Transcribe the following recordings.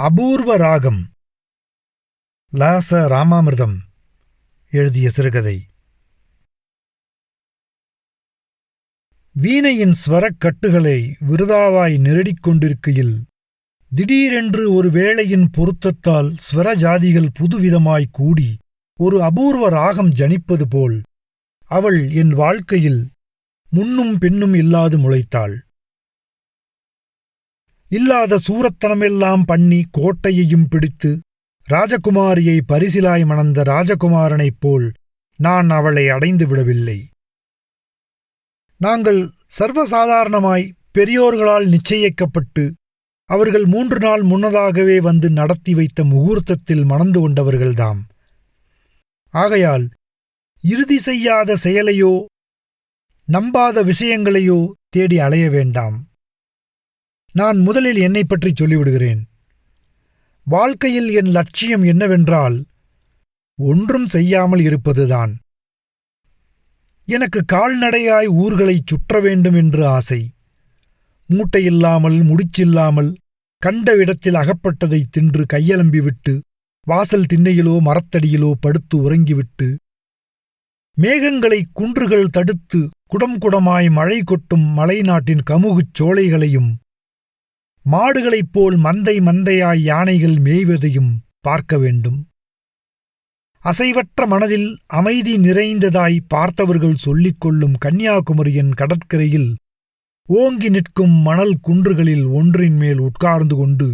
அபூர்வ ராகம். ல.ச. ராமாமிர்தம் எழுதிய சிறுகதை. வீணையின் ஸ்வரக் கட்டுகளை விருதாவாய் நெருடிக் கொண்டிருக்கையில் திடீரென்று ஒரு வேளையின் பொருத்தத்தால் ஸ்வர ஜாதிகள் புதுவிதமாய் கூடி ஒரு அபூர்வ ராகம் ஜனிப்பது போல் அவள் என் வாழ்க்கையில் முன்னும் பின்னும் இல்லாது முளைத்தாள். இல்லாத சூரத்தனமெல்லாம் பண்ணி கோட்டையையும் பிடித்து ராஜகுமாரியை பரிசிலாய் மணந்த ராஜகுமாரனைப் போல் நான் அவளை அடைந்து விடவில்லை. நாங்கள் சர்வசாதாரணமாய் பெரியோர்களால் நிச்சயிக்கப்பட்டு அவர்கள் 3 நாள் முன்னதாகவே வந்து நடத்தி வைத்த முகூர்த்தத்தில் மணந்து கொண்டவர்கள்தாம். ஆகையால் இறுதி செய்யாத செயலையோ நம்பாத விஷயங்களையோ தேடி அலைய வேண்டாம். நான் முதலில் என்னைப் பற்றி சொல்லிவிடுகிறேன். வாழ்க்கையில் என் லட்சியம் என்னவென்றால் ஒன்றும் செய்யாமல் இருப்பதுதான். எனக்கு கால்நடையாய் ஊர்களைச் சுற்ற வேண்டும் என்று ஆசை. மூட்டையில்லாமல் முடிச்சில்லாமல் கண்ட இடத்தில் அகப்பட்டதை தின்று கையலம்பிவிட்டு வாசல் திண்ணையிலோ மரத்தடியிலோ படுத்து உறங்கிவிட்டு மேகங்களை குன்றுகள் தடுத்து குடம் குடமாய் மழை கொட்டும் மலை நாட்டின் கமுகுச் சோலைகளையும் மாடுகளைப் போல் மந்தை மந்தையாய் யானைகள் மேய்வதையும் பார்க்க வேண்டும். அசைவற்ற மனதில் அமைதி நிறைந்ததாய் பார்த்தவர்கள் சொல்லிக் கொள்ளும் கன்னியாகுமரியின் கடற்கரையில் ஓங்கி நிற்கும் மணல் குன்றுகளில் ஒன்றின் மேல் உட்கார்ந்து கொண்டு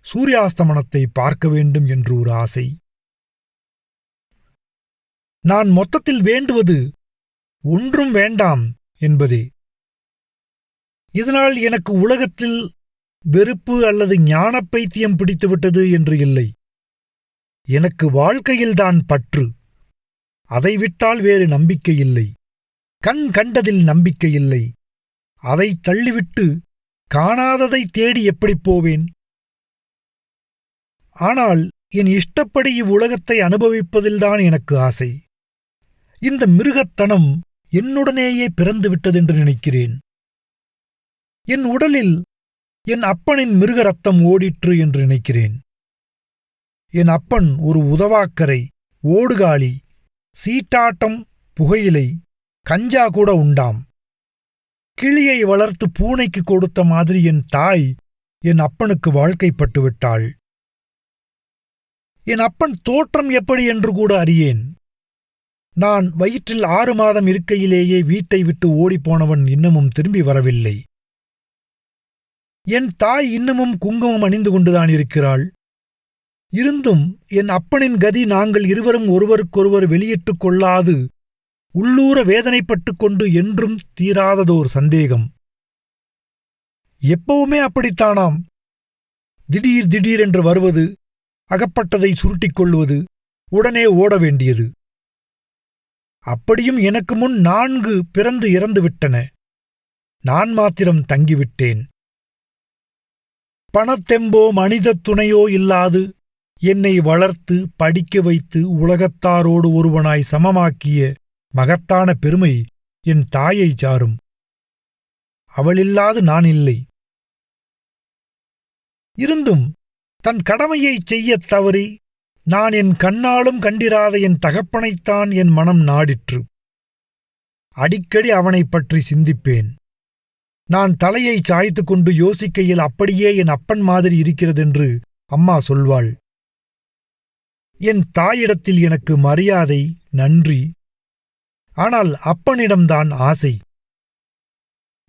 சூரியாஸ்தமனத்தை பார்க்க வேண்டும் என்று ஒரு ஆசை. நான் மொத்தத்தில் வேண்டுவது ஒன்றும் வேண்டாம் என்பதே. இதனால் எனக்கு உலகத்தில் வெறுப்பு அல்லது ஞானப் பைத்தியம் பிடித்துவிட்டது என்று இல்லை. எனக்கு வாழ்க்கையில்தான் பற்று. அதை விட்டால் வேறு நம்பிக்கையில்லை. கண் கண்டதில் நம்பிக்கையில்லை. அதை தள்ளிவிட்டு காணாததை தேடி எப்படிப் போவேன்? ஆனால் என் இஷ்டப்படி இவ்வுலகத்தை அனுபவிப்பதில்தான் எனக்கு ஆசை. இந்த மிருகத்தனம் என்னுடனேயே பிறந்துவிட்டதென்று நினைக்கிறேன். என் உடலில் என் அப்பனின் மிருக ரத்தம் ஓடிற்று என்று நினைக்கிறேன். என் அப்பன் ஒரு உதவாக்கரை, ஓடுகாலி, சீட்டாட்டம், புகையிலை, கஞ்சா கூட உண்டாம். கிளியை வளர்த்து பூனைக்கு கொடுத்த மாதிரி என் தாய் என் அப்பனுக்கு வாழ்க்கைப்பட்டு விட்டாள். என் அப்பன் தோற்றம் எப்படி என்று கூட அறியேன். நான் வயிற்றில் 6 மாதம் இருக்கையிலேயே வீட்டை விட்டு ஓடிப்போனவன் இன்னமும் திரும்பி வரவில்லை. என் தாய் இன்னமும் குங்குமம் அணிந்து கொண்டுதான் இருக்கிறாள். இருந்தும் என் அப்பனின் கதி நாங்கள் இருவரும் ஒருவருக்கொருவர் வெளியிட்டுக் கொள்ளாது உள்ளூர வேதனைப்பட்டுக் கொண்டு என்றும் தீராததோர் சந்தேகம். எப்பவுமே அப்படித்தானாம். திடீர் திடீரென்று வருவது, அகப்பட்டதை சுருட்டிக் கொள்வது, உடனே ஓட வேண்டியது. அப்படியும் எனக்கு முன் 4 பிறந்து இறந்துவிட்டன. நான் மாத்திரம் தங்கிவிட்டேன். பணத்தெம்போ மனிதத் துணையோ இல்லாது என்னை வளர்த்து படிக்க வைத்து உலகத்தாரோடு ஒருவனாய் சமமாக்கிய மகத்தான பெருமை என் தாயை சாரும். அவளில்லாது நான் இல்லை. இருந்தும் தன் கடமையைச் செய்யத் தவறி நான் என் கண்ணாலும் கண்டிராத என் தகப்பனைத்தான் என் மனம் நாடிற்று. அடிக்கடி அவனைப் பற்றி சிந்திப்பேன். நான் தலையை சாய்த்து கொண்டு யோசிக்கையில் அப்படியே என் அப்பன் மாதிரி இருக்கிறதென்று அம்மா சொல்வாள். என் தாயிடத்தில் எனக்கு மரியாதை, நன்றி. ஆனால் அப்பனிடம்தான் ஆசை.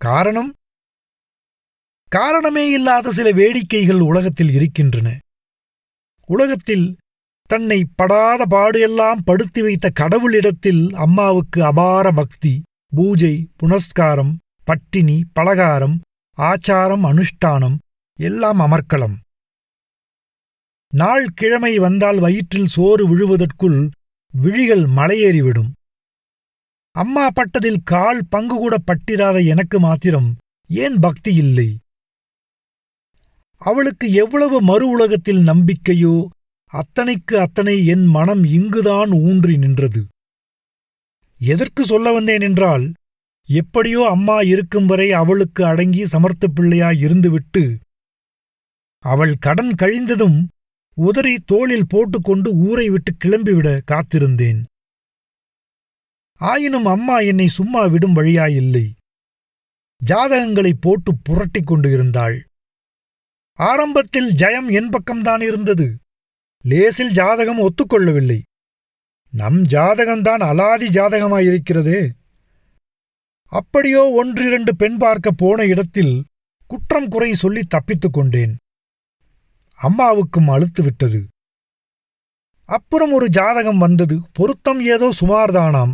காரணம்? காரணமே இல்லாத சில வேடிக்கைகள் உலகத்தில் இருக்கின்றன. உலகத்தில் தன்னை படாத பாடு எல்லாம் படுத்தி வைத்த கடவுளிடத்தில் அம்மாவுக்கு அபார பக்தி, பூஜை, புனஸ்காரம், பட்டினி, பலகாரம், ஆச்சாரம், அனுஷ்டானம் எல்லாம் அமர்க்களம். நாள் கிழமை வந்தால் வயிற்றில் சோறு விழுவதற்குள் விழிகள் மலையேறிவிடும். அம்மா பட்டதில் 1/4 பங்கு கூட பட்டிராத எனக்கு மாத்திரம் ஏன் பக்தி இல்லை? அவளுக்கு எவ்வளவு மறு உலகத்தில் நம்பிக்கையோ அத்தனைக்கு அத்தனை என் மனம் இங்குதான் ஊன்றி நின்றது. எதற்கு சொல்ல வந்தேன் என்றால், எப்படியோ அம்மா இருக்கும் வரை அவளுக்கு அடங்கி சமர்த்த பிள்ளையாய் இருந்துவிட்டு அவள் கடன் கழிந்ததும் உதறி தோளில் போட்டுக்கொண்டு ஊரை விட்டு கிளம்பிவிட காத்திருந்தேன். ஆயினும் அம்மா என்னை சும்மா விடும் வழியாயில்லை. ஜாதகங்களை போட்டு புரட்டிக் கொண்டு இருந்தாள். ஆரம்பத்தில் ஜயம் என் பக்கம்தான் இருந்தது. லேசில் ஜாதகம் ஒத்துக்கொள்ளவில்லை. நம் ஜாதகம்தான் அலாதி ஜாதகமாயிருக்கிறதே. அப்படியோ 1-2 பெண் பார்க்க போன இடத்தில் குற்றம் குறை சொல்லி தப்பித்துக் கொண்டேன். அம்மாவுக்கும் அலுத்து விட்டது. அப்புறம் ஒரு ஜாதகம் வந்தது. பொருத்தம் ஏதோ சுமார்தானாம்.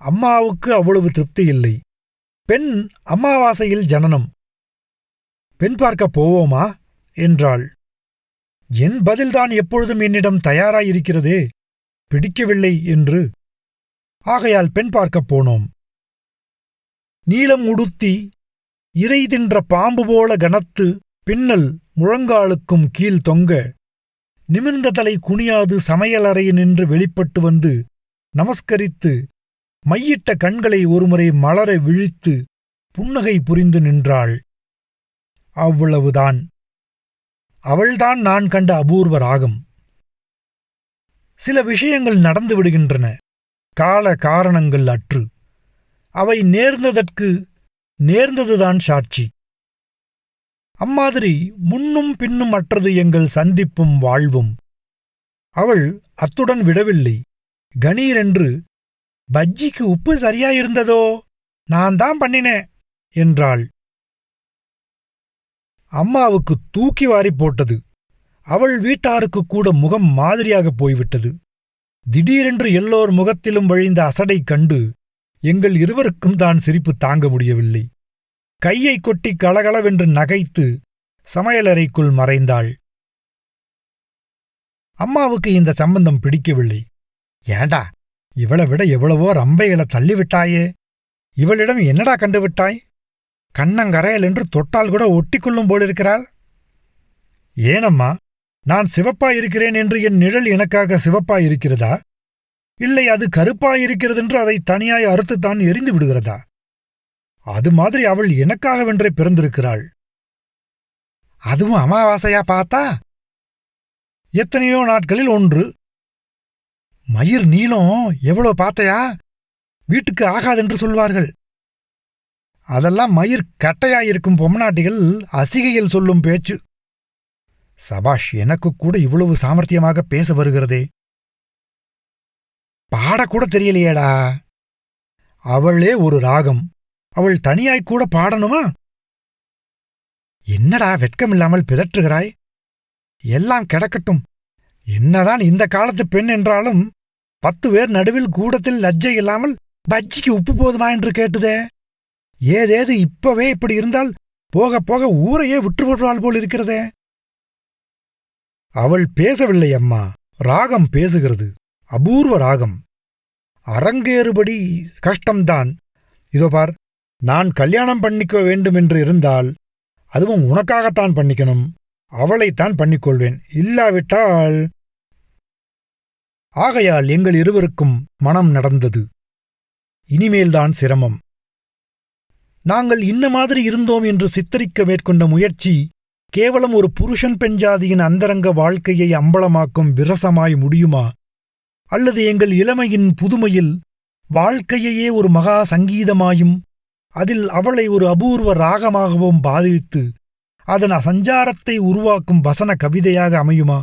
அம்மாவுக்கு அவ்வளவு திருப்தி இல்லை. பெண் அமாவாசையில் ஜனனம். பெண் பார்க்க போவோமா என்றாள். என் பதில்தான் எப்பொழுதும் என்னிடம் தயாராயிருக்கிறதே, பிடிக்கவில்லை என்று. ஆகையால் பெண் பார்க்கப் போனோம். நீலம் உடுத்தி இறை தின்ற பாம்பு போல கனத்து பின்னல் முழங்காலுக்கும் கீழ் தொங்க நிமிர்ந்த தலை குனியாது சமையலறையினின்று வெளிப்பட்டு வந்து நமஸ்கரித்து மையிட்ட கண்களை ஒருமுறை மலர விழித்து புன்னகை புரிந்து நின்றாள். அவ்வளவுதான். அவள்தான் நான் கண்ட அபூர்வ ராகம். சில விஷயங்கள் நடந்து விடுகின்றன, கால காரணங்கள் அற்று. அவை நேர்ந்ததற்கு நேர்ந்ததுதான் சாட்சி. அம்மாதிரி முன்னும் பின்னும் அற்றது எங்கள் சந்திப்பும் வாழ்வும். அவள் அத்துடன் விடவில்லை. கணீரென்று, பஜ்ஜிக்கு உப்பு சரியாயிருந்ததோ, நான் தான் பண்ணினேன் என்றாள். அம்மாவுக்கு தூக்கி வாரி போட்டது. அவள் வீட்டாருக்கு கூட முகம் மாதிரியாகப் போய்விட்டது. திடீரென்று எல்லோர் முகத்திலும் வழிந்த அசடை கண்டு எங்கள் இருவருக்கும் தான் சிரிப்பு தாங்க முடியவில்லை. கையை கொட்டி கலகலவென்று நகைத்து சமையலறைக்குள் மறைந்தாள். அம்மாவுக்கு இந்த சம்பந்தம் பிடிக்கவில்லை. ஏண்டா, இவளை விட எவ்வளவோ ரம்பைகளை தள்ளிவிட்டாயே, இவளிடம் என்னடா கண்டுவிட்டாய்? கண்ணங்கரையல் என்று தொட்டால் கூட ஒட்டிக்கொள்ளும் போலிருக்கிறாள். ஏனம்மா, நான் சிவப்பாயிருக்கிறேன் என்று என் நிழல் எனக்காக சிவப்பாயிருக்கிறதா? இல்லை அது கருப்பாயிருக்கிறதென்று அதை தனியாய் அறுத்துத்தான் எரிந்து விடுகிறதா? அது மாதிரி அவள் எனக்காகவென்றே பிறந்திருக்கிறாள். அதுவும் அமாவாசையா பார்த்தா? எத்தனையோ நாட்களில் ஒன்று. மயிர் நீளம் எவ்வளோ பார்த்தையா? வீட்டுக்கு ஆகாதென்று சொல்வார்கள். அதெல்லாம் மயிர் கட்டையாயிருக்கும் பொம்மநாட்டிகள் அசிகையில் சொல்லும் பேச்சு. சபாஷ், எனக்கு கூட இவ்வளவு சாமர்த்தியமாக பேச வருகிறதே. பாடக்கூட தெரியலையேடா. அவளே ஒரு ராகம். அவள் தனியாய்க்கூட பாடணுமா? என்னடா வெட்கமில்லாமல் பிதற்றுகிறாய்? எல்லாம் கிடக்கட்டும். என்னதான் இந்த காலத்து பெண் என்றாலும் 10 பேர் நடுவில் கூடத்தில் லஜ்ஜை இல்லாமல் பஜ்ஜிக்கு உப்பு போதுமா என்று கேட்டுதே. ஏதேது இப்பவே இப்படி இருந்தால் போக போக ஊரையே விட்டுவிடுவாள் போல் இருக்கிறதே. அவள் பேசவில்லை அம்மா, ராகம் பேசுகிறது. அபூர்வ ராகம். அரங்கேறுபடி கஷ்டம்தான். இதோ பார், நான் கல்யாணம் பண்ணிக்க வேண்டுமென்று இருந்தால் அதுவும் உனக்காகத்தான் பண்ணிக்கணும். அவளைத்தான் பண்ணிக்கொள்வேன். இல்லாவிட்டால்... ஆகையால் எங்கள் இருவருக்கும் மனம் நடந்தது. இனிமேல்தான் சிரமம். நாங்கள் இன்ன மாதிரி இருந்தோம் என்று சித்தரிக்க மேற்கொண்ட முயற்சி கேவலம் ஒரு புருஷன் பெண் ஜாதியின் அந்தரங்க வாழ்க்கையை அம்பலமாக்கும் விரசமாய் முடியுமா? அல்லது எங்கள் இளமையின் புதுமையில் வாழ்க்கையையே ஒரு மகா சங்கீதமாயும் அதில் அவளை ஒரு அபூர்வ ராகமாகவும் பாதித்து அதன் சஞ்சாரத்தை உருவாக்கும் வசன கவிதையாக அமையுமா?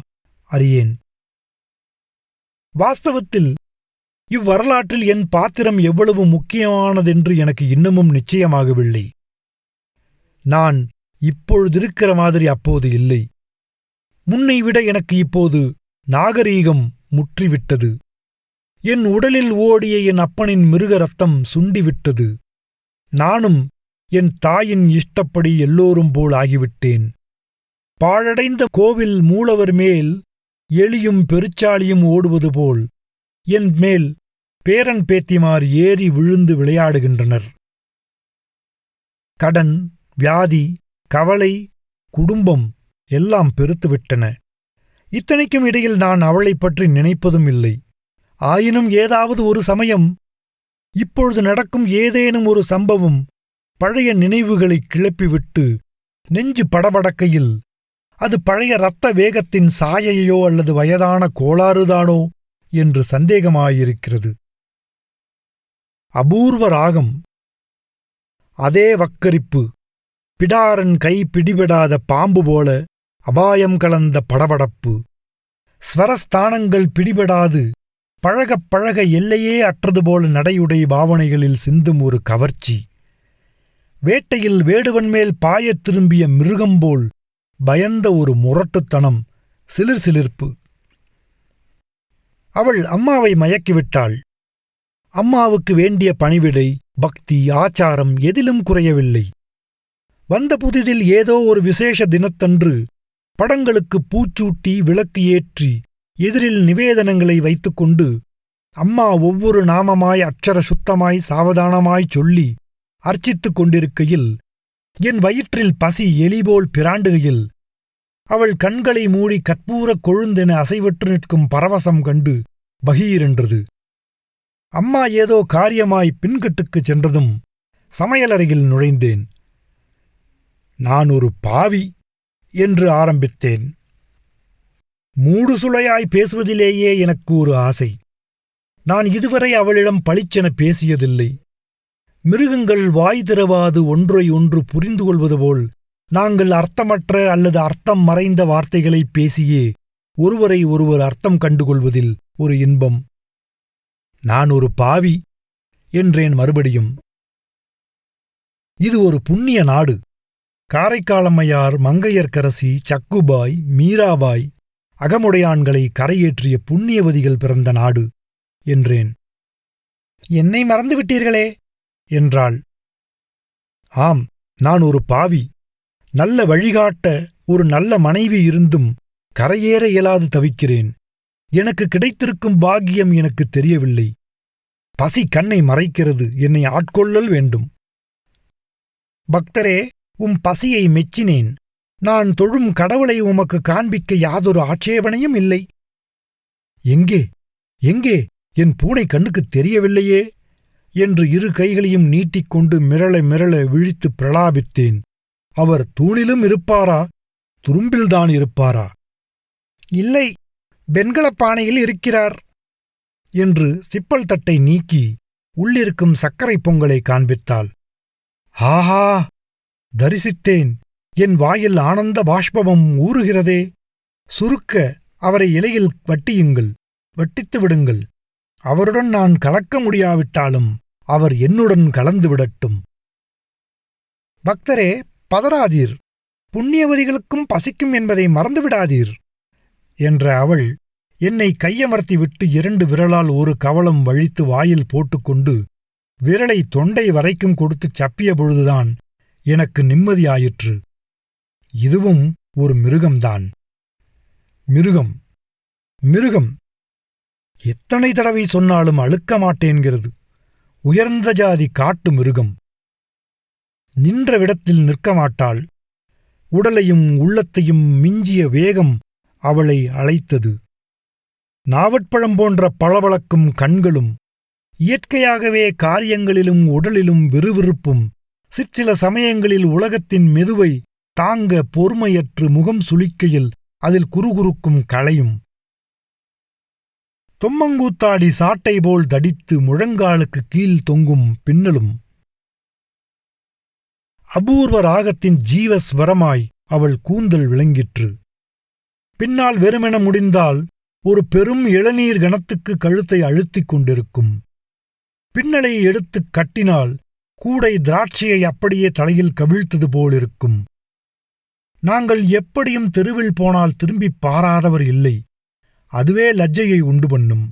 அறியேன். வாஸ்தவத்தில் இவ்வரலாற்றில் என் பாத்திரம் எவ்வளவு முக்கியமானதென்று எனக்கு இன்னமும் நிச்சயமாகவில்லை. நான் இப்பொழுதிருக்கிற மாதிரி அப்போது இல்லை. முன்னை விட எனக்கு இப்போது நாகரீகம் முற்றிவிட்டது. என் உடலில் ஓடிய என் அப்பனின் மிருக ரத்தம் சுண்டிவிட்டது. நானும் என் தாயின் இஷ்டப்படி எல்லோரும் போல் ஆகிவிட்டேன். பாழடைந்த கோவில் மூலவர் மேல் எலியும் பெருச்சாளியும் ஓடுவது போல் என் மேல் பேரன் பேத்திமார் ஏறி விழுந்து விளையாடுகின்றனர். கடன், வியாதி, கவலை, குடும்பம் எல்லாம் பெருத்துவிட்டன. இத்தனைக்கும் இடையில் நான் அவளைப் பற்றி நினைப்பதும் இல்லை. ஆயினும் ஏதாவது ஒரு சமயம், இப்பொழுது நடக்கும் ஏதேனும் ஒரு சம்பவம் பழைய நினைவுகளை கிளப்பிவிட்டு நெஞ்சு படபடக்கையில் அது பழைய இரத்த வேகத்தின் சாயையோ அல்லது வயதான கோளாறுதானோ என்று சந்தேகமாயிருக்கிறது. அபூர்வ ராகம், அதே வக்கரிப்பு, பிடாரன் கை பிடிபடாத பாம்பு போல அபாயம் கலந்த படபடப்பு, ஸ்வரஸ்தானங்கள் பிடிபடாது பழகப் பழக எல்லையே அற்றது போல நடையுடை பாவனைகளில் சிந்தும் ஒரு கவர்ச்சி, வேட்டையில் வேடுவன் மேல் பாயத் திரும்பிய மிருகம்போல் பயந்த ஒரு முரட்டுத்தனம், சிலிர்சிலிர்ப்பு. அவள் அம்மாவை மயக்கிவிட்டாள். அம்மாவுக்கு வேண்டிய பணிவிடை, பக்தி, ஆச்சாரம் எதிலும் குறையவில்லை. வந்த புதிதில் ஏதோ ஒரு விசேஷ தினத்தன்று படங்களுக்கு பூச்சூட்டி விளக்கு ஏற்றி எதிரில் நிவேதனங்களை வைத்துக்கொண்டு அம்மா ஒவ்வொரு நாமமாய் அட்சர சுத்தமாய் சாவதானமாய் சொல்லி அர்ச்சித்துக் கொண்டிருக்கையில் என் வயிற்றில் பசி எலிபோல் பிராண்டுகையில் அவள் கண்களை மூடி கற்பூரக் கொழுந்தென அசைவற்று நிற்கும் பரவசம் கண்டு பகீரென்றது. அம்மா ஏதோ காரியமாய் பின்கட்டுக்குச் சென்றதும் சமையலறையில் நுழைந்தேன். நான் ஒரு பாவி என்று ஆரம்பித்தேன். மூடுசுளையாய் பேசுவதிலேயே எனக்கு ஒரு ஆசை. நான் இதுவரை அவளிடம் பளிச்சென பேசியதில்லை. மிருகங்கள் வாய் திறவாது ஒன்றை ஒன்று புரிந்து கொள்வது போல் நாங்கள் அர்த்தமற்ற அல்லது அர்த்தம் மறைந்த வார்த்தைகளை பேசியே ஒருவரை ஒருவர் அர்த்தம் கண்டுகொள்வதில் ஒரு இன்பம். நான் ஒரு பாவி என்றேன் மறுபடியும். இது ஒரு புண்ணிய நாடு. காரைக்காலம்மையார், மங்கையர்க்கரசி, சக்குபாய், மீராபாய், அகமுடையான்களை கரையேற்றிய புண்ணியவதிகள் பிறந்த நாடு என்றேன். என்னை மறந்துவிட்டீர்களே என்றாள். ஆம், நான் ஒரு பாவி. நல்ல வழிகாட்ட ஒரு நல்ல மனைவி இருந்தும் கரையேற இயலாது தவிக்கிறேன். எனக்கு கிடைத்திருக்கும் பாக்கியம் எனக்கு தெரியவில்லை. பசி கண்ணை மறைக்கிறது. என்னை ஆட்கொள்ளல் வேண்டும். பக்தரே, பசியை மெச்சினேன். நான் தொழும் கடவுளை உமக்கு காண்பிக்க யாதொரு ஆட்சேபனையும் இல்லை. எங்கே எங்கே என் பூனை கண்ணுக்குத் தெரியவில்லையே என்று இரு கைகளையும் நீட்டிக்கொண்டு மிரள மிரள விழித்து பிரலாபித்தேன். அவர் தூணிலும் இருப்பாரா, துரும்பில்தான் இருப்பாரா? இல்லை, வெண்கலப் பானையில் இருக்கிறார் என்று சிப்பல் தட்டை நீக்கி உள்ளிருக்கும் சர்க்கரை பொங்கலை காண்பித்தாள். ஆஹா, தரிசித்தேன். என் வாயில் ஆனந்த பாஷ்பம் ஊறுகிறதே. சுருக்க அவரை இலையில் வட்டியுங்கள், வட்டித்து விடுங்கள். அவருடன் நான் கலக்க முடியாவிட்டாலும் அவர் என்னுடன் கலந்து விடட்டும். பக்தரே, பதறாதீர். புண்ணியவதிகளுக்கும் பசிக்கும் என்பதை மறந்துவிடாதீர் என்ற அவள் என்னை கையமர்த்திவிட்டு 2 விரலால் ஒரு கவளம் வழித்து வாயில் போட்டுக்கொண்டு விரலை தொண்டை வரைக்கும் கொடுத்துச் சப்பிய பொழுதுதான் எனக்கு நிம்மதியாயிற்று. இதுவும் ஒரு மிருகம்தான். மிருகம், மிருகம். எத்தனை தடவை சொன்னாலும் அழுக்க மாட்டேன்கிறது. உயர்ந்த ஜாதி காட்டு மிருகம். நின்ற விடத்தில் நிற்க மாட்டாள். உடலையும் உள்ளத்தையும் மிஞ்சிய வேகம் அவளை அழைத்தது. நாவற்பழம் போன்ற பளபளக்கும் கண்களும், இயற்கையாகவே காரியங்களிலும் உடலிலும் விறுவிறுப்பும், சிற்சில சமயங்களில் உலகத்தின் மெதுவை தாங்க பொறுமையற்று முகம் சுளிக்கையில் அதில் குறுகுறுக்கும் களையும், தொம்மங்கூத்தாடி சாட்டை போல் தடித்து முழங்காலுக்கு கீழ் தொங்கும் பின்னலும், அபூர்வ ராகத்தின் ஜீவஸ்வரமாய் அவள் கூந்தல் விளங்கிற்று. பின்னால் வெறுமென முடிந்தால் ஒரு பெரும் இளநீர் கணத்துக்கு கழுத்தை அழுத்திக் கொண்டிருக்கும். பின்னலை எடுத்துக் கட்டினால் கூடை திராட்சையை அப்படியே தலையில் கவிழ்த்தது போலிருக்கும். நாங்கள் எப்படியும் தெருவில் போனால் திரும்பிப் பாராதவர் இல்லை. அதுவே லஜ்ஜையை உண்டு பண்ணும்.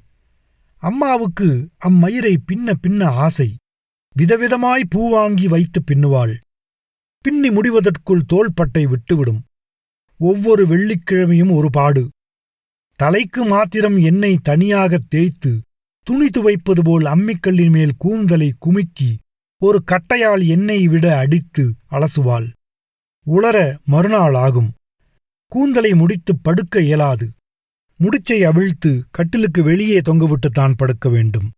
அம்மாவுக்கு அம்மயிரை பின்ன பின்ன ஆசை. விதவிதமாய் பூவாங்கி வைத்து பின்னுவாள். பின்னி முடிவதற்குள் தோள்பட்டை விட்டுவிடும். ஒவ்வொரு வெள்ளிக்கிழமையும் ஒரு பாடு. தலைக்கு மாத்திரம் எண்ணெய் தனியாகத் தேய்த்து துணி துவைப்பது போல் அம்மிக்கல்லின் மேல் கூந்தலை குமுக்கி ஒரு கட்டையால் எண்ணெய் விட அடித்து அலசுவாள். உலர மறுநாள் ஆகும். கூந்தலை முடித்துப் படுக்க இயலாது. முடிச்சை அவிழ்த்து கட்டிலுக்கு வெளியே தொங்கவிட்டுத்தான் படுக்க வேண்டும்.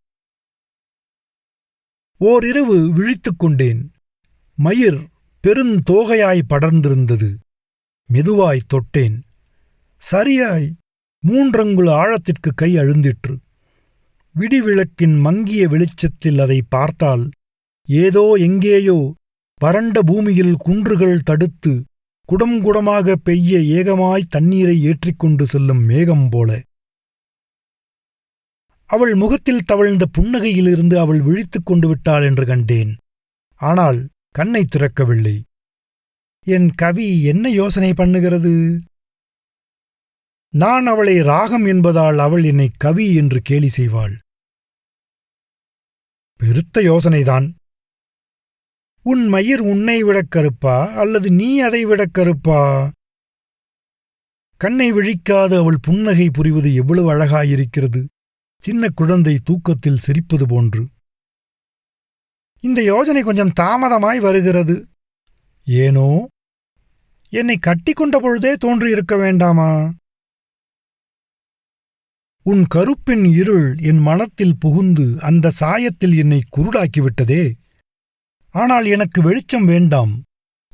ஓரிரவு விழித்துக் கொண்டேன். மயிர் பெருந்தோகையாய் படர்ந்திருந்தது. மெதுவாய் தொட்டேன். சரியாய் 3 அங்குல ஆழத்திற்கு கை அழுந்திற்று. விடிவிளக்கின் மங்கிய வெளிச்சத்தில் அதை பார்த்தால் ஏதோ எங்கேயோ வறண்ட பூமியில் குன்றுகள் தடுத்து குடம் குடமாக பெய்ய ஏகமாய் தண்ணீரை ஏற்றிக்கொண்டு செல்லும் மேகம் போல. அவள் முகத்தில் தவழ்ந்த புன்னகையிலிருந்து அவள் விழித்துக் கொண்டு விட்டாள் என்று கண்டேன். ஆனால் கண்ணை திறக்கவில்லை. என் கவி என்ன யோசனை பண்ணுகிறது? நான் அவளை ராகம் என்பதால் அவள் என்னை கவி என்று கேலி செய்வாள். பெருத்த யோசனைதான். உன் மயிர் உன்னை விடக் கருப்பா அல்லது நீ அதை விடக் கருப்பா? கண்ணை விழிக்காது அவள் புன்னகை புரிவது எவ்வளவு அழகாயிருக்கிறது. சின்ன குழந்தை தூக்கத்தில் சிரிப்பது போன்று. இந்த யோசனை கொஞ்சம் தாமதமாய் வருகிறது. ஏனோ? என்னை கட்டிக்கொண்ட பொழுதே தோன்றியிருக்க வேண்டாமா? உன் கருப்பின் இருள் என் மனத்தில் புகுந்து அந்த சாயத்தில் என்னை குருடாக்கிவிட்டதே. ஆனால் எனக்கு வெளிச்சம் வேண்டாம்.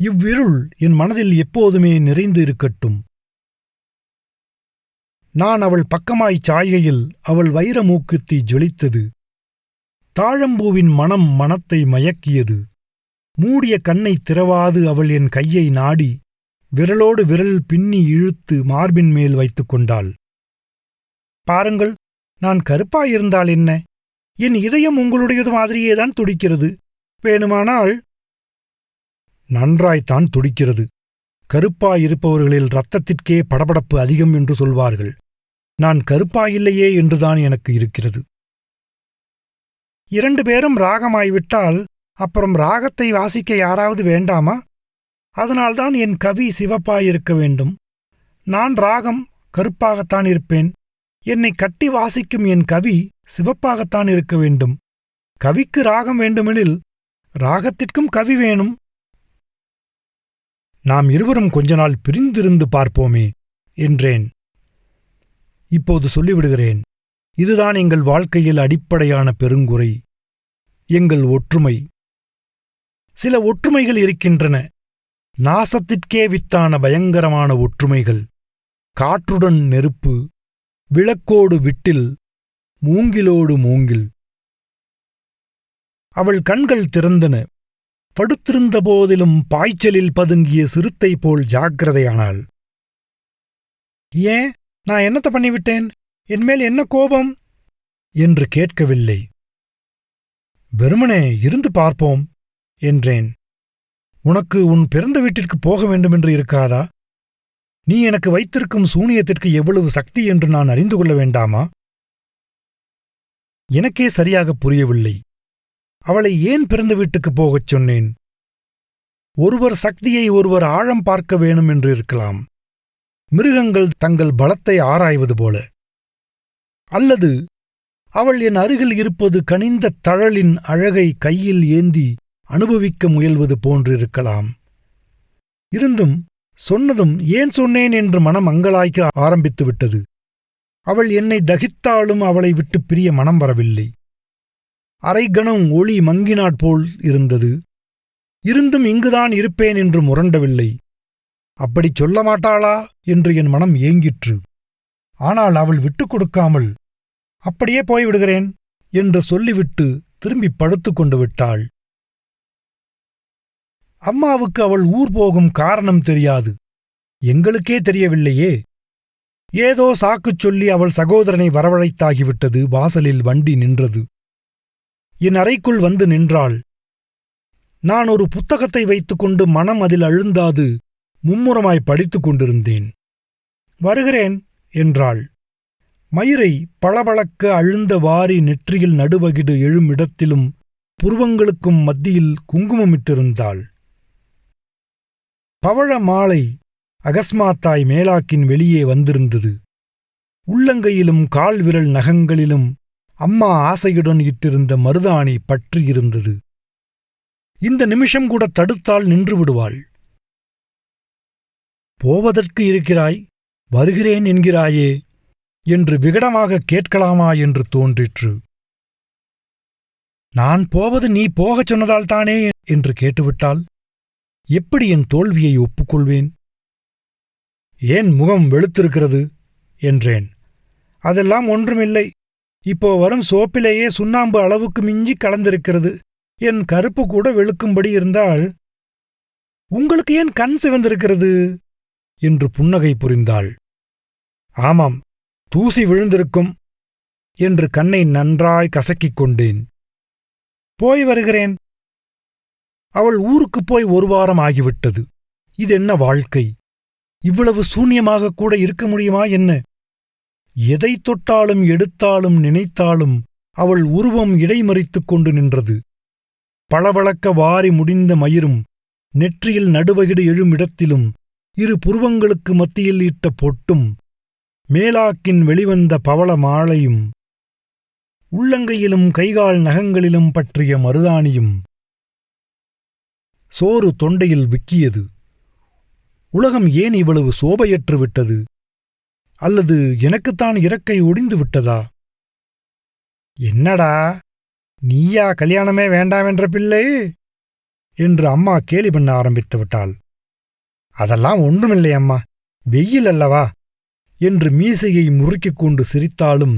இவ்விருள் என் மனதில் எப்போதுமே நிறைந்து இருக்கட்டும். நான் அவள் பக்கமாய்ச் சாய்கையில் அவள் வைர மூக்குத்தி ஜொலித்தது. தாழம்பூவின் மனம் மனத்தை மயக்கியது. மூடிய கண்ணை திறவாது அவள் என் கையை நாடி விரலோடு விரல் பின்னி இழுத்து மார்பின் மேல் வைத்துக் கொண்டாள். பாருங்கள், நான் கருப்பாயிருந்தால் என்ன? என் இதயம் உங்களுடையது மாதிரியேதான் துடிக்கிறது. வேணுமானால்... நன்றாய்த்தான் துடிக்கிறது. கருப்பாயிருப்பவர்களில் இரத்தத்திற்கே படபடப்பு அதிகம் என்று சொல்வார்கள். நான் கருப்பாயில்லையே என்றுதான் எனக்கு இருக்கிறது. 2 பேரும் ராகமாய்விட்டால் அப்புறம் ராகத்தை வாசிக்க யாராவது வேண்டாமா? அதனால்தான் என் கவி சிவப்பாயிருக்க வேண்டும். நான் ராகம் கருப்பாகத்தான் இருப்பேன். என்னை கட்டி வாசிக்கும் என் கவி சிவப்பாகத்தான் இருக்க வேண்டும். கவிக்கு ராகம் வேண்டுமெனில் ராகத்திற்கும் கவி வேணும். நாம் இருவரும் கொஞ்ச நாள் பிரிந்திருந்து பார்ப்போமே என்றேன். இப்போது சொல்லிவிடுகிறேன். இதுதான் எங்கள் வாழ்க்கையில் அடிப்படையான பெருங்குறை. எங்கள் ஒற்றுமை. சில ஒற்றுமைகள் இருக்கின்றன. நாசத்திற்கே வித்தான பயங்கரமான ஒற்றுமைகள். காற்றுடன் நெருப்பு, விளக்கோடு விட்டில், மூங்கிலோடு மூங்கில். அவள் கண்கள் திறந்தன. படுத்திருந்த போதிலும் பாய்ச்சலில் பதுங்கிய சிறுத்தை போல் ஜாக்கிரதையானாள். ஏன், நான் என்னத்த பண்ணிவிட்டேன்? என்மேல் என்ன கோபம் என்று கேட்கவில்லை. வெறுமனே இருந்து பார்ப்போம் என்றேன். உனக்கு உன் பிறந்த வீட்டிற்கு போக வேண்டுமென்று இருக்காதா? நீ எனக்கு வைத்திருக்கும் சூனியத்திற்கு எவ்வளவு சக்தி என்று நான் அறிந்து கொள்ள வேண்டாமா? எனக்கே சரியாக புரியவில்லை. அவளை ஏன் பிறந்த வீட்டுக்குப் போகச் சொன்னேன்? ஒருவர் சக்தியை ஒருவர் ஆழம் பார்க்க வேணும் என்று இருக்கலாம். மிருகங்கள் தங்கள் பலத்தை ஆராய்வது போல. அல்லது அவள் என் அருகில் இருப்பது கனிந்த தழலின் அழகை கையில் ஏந்தி அனுபவிக்க முயல்வது போன்றிருக்கலாம். இருந்தும் சொன்னதும் ஏன் சொன்னேன் என்று மனம் அங்கலாய்க்க ஆரம்பித்துவிட்டது. அவள் என்னை தகித்தாலும் அவளை விட்டு பிரிய மனம் வரவில்லை. அரைக்கணம் ஒளி மங்கினாற்போல் இருந்தது. இருந்தும் இங்குதான் இருப்பேன் என்று முரண்டவில்லை. அப்படிச் சொல்ல மாட்டாளா என்று என் மனம் ஏங்கிற்று. ஆனால் அவள் விட்டுக் கொடுக்காமல், அப்படியே போய்விடுகிறேன் என்று சொல்லிவிட்டு திரும்பி படுத்துக் கொண்டு விட்டாள். அம்மாவுக்கு அவள் ஊர் போகும் காரணம் தெரியாது. எங்களுக்கே தெரியவில்லையே. ஏதோ சாக்குச் சொல்லி அவள் சகோதரனை வரவழைத்தாகிவிட்டது. வாசலில் வண்டி நின்றது. என் அறைக்குள் வந்து நின்றாள். நான் ஒரு புத்தகத்தை வைத்துக்கொண்டு மனம் அதில் அழுந்தாது மும்முரமாய் படித்துக் கொண்டிருந்தேன். வருகிறேன் என்றாள். மயிரை பளபளக்க அழுந்த வாரி நெற்றியில் நடுவகிடு எழும் இடத்திலும் புருவங்களுக்கும் மத்தியில் குங்குமமிட்டிருந்தாள். பவழ மாலை அகஸ்மாத்தாய் மேலாக்கின் வெளியே வந்திருந்தது. உள்ளங்கையிலும் கால்விரல் நகங்களிலும் அம்மா ஆசையுடன் இட்டிருந்த மருதாணி பற்றியிருந்தது. இந்த நிமிஷம் கூட தடுத்தால் நின்று விடுவாள். போவதற்கு இருக்கிறாய், வருகிறேன் என்கிறாயே என்று விகடமாக கேட்கலாமா என்று தோன்றிற்று. நான் போவது நீ போகச் சொன்னதால்தானே என்று கேட்டுவிட்டால் எப்படி என் தோல்வியை ஒப்புக்கொள்வேன்? ஏன் முகம் வெளுத்திருக்கிறது என்றேன். அதெல்லாம் ஒன்றுமில்லை. இப்போ வரும் சோப்பிலேயே சுண்ணாம்பு அளவுக்கு மிஞ்சி கலந்திருக்கிறது. என் கருப்பு கூட வெளுக்கும்படி இருந்தால். உங்களுக்கு ஏன் கண் சிவந்திருக்கிறது என்று புன்னகை புரிந்தாள். ஆமாம், தூசி விழுந்திருக்கும் என்று கண்ணை நன்றாய் கசக்கிக் கொண்டேன். போய் வருகிறேன். அவள் ஊருக்குப் போய் 1 வாரம் ஆகிவிட்டது. இதென்ன வாழ்க்கை? இவ்வளவு சூன்யமாக கூட இருக்க முடியுமா என்ன? எதை தொட்டாலும் எடுத்தாலும் நினைத்தாலும் அவள் உருவம் இடைமறித்துக் கொண்டு நின்றது. பளபளக்க வாரி முடிந்த மயிரும் நெற்றியில் நடுவகிடு எழும் இடத்திலும் 2 புருவங்களுக்கு மத்தியில் இட்ட பொட்டும் மேலாக்கின் வெளிவந்த பவள மாலையும் உள்ளங்கையிலும் கைகால் நகங்களிலும் பற்றிய மருதாணியும். சோறு தொண்டையில் விக்கியது. உலகம் ஏன் இவ்வளவு சோபையற்று விட்டது? அல்லது எனக்குத்தான் இறக்கை ஒடிந்து விட்டதா? என்னடா, நீயா கல்யாணமே வேண்டாமென்ற பிள்ளை என்று அம்மா கேலி பண்ண ஆரம்பித்து விட்டாள். அதெல்லாம் ஒன்றுமில்லை அம்மா, வெயில் அல்லவா என்று மீசையை முறுக்கிக் கொண்டு சிரித்தாலும்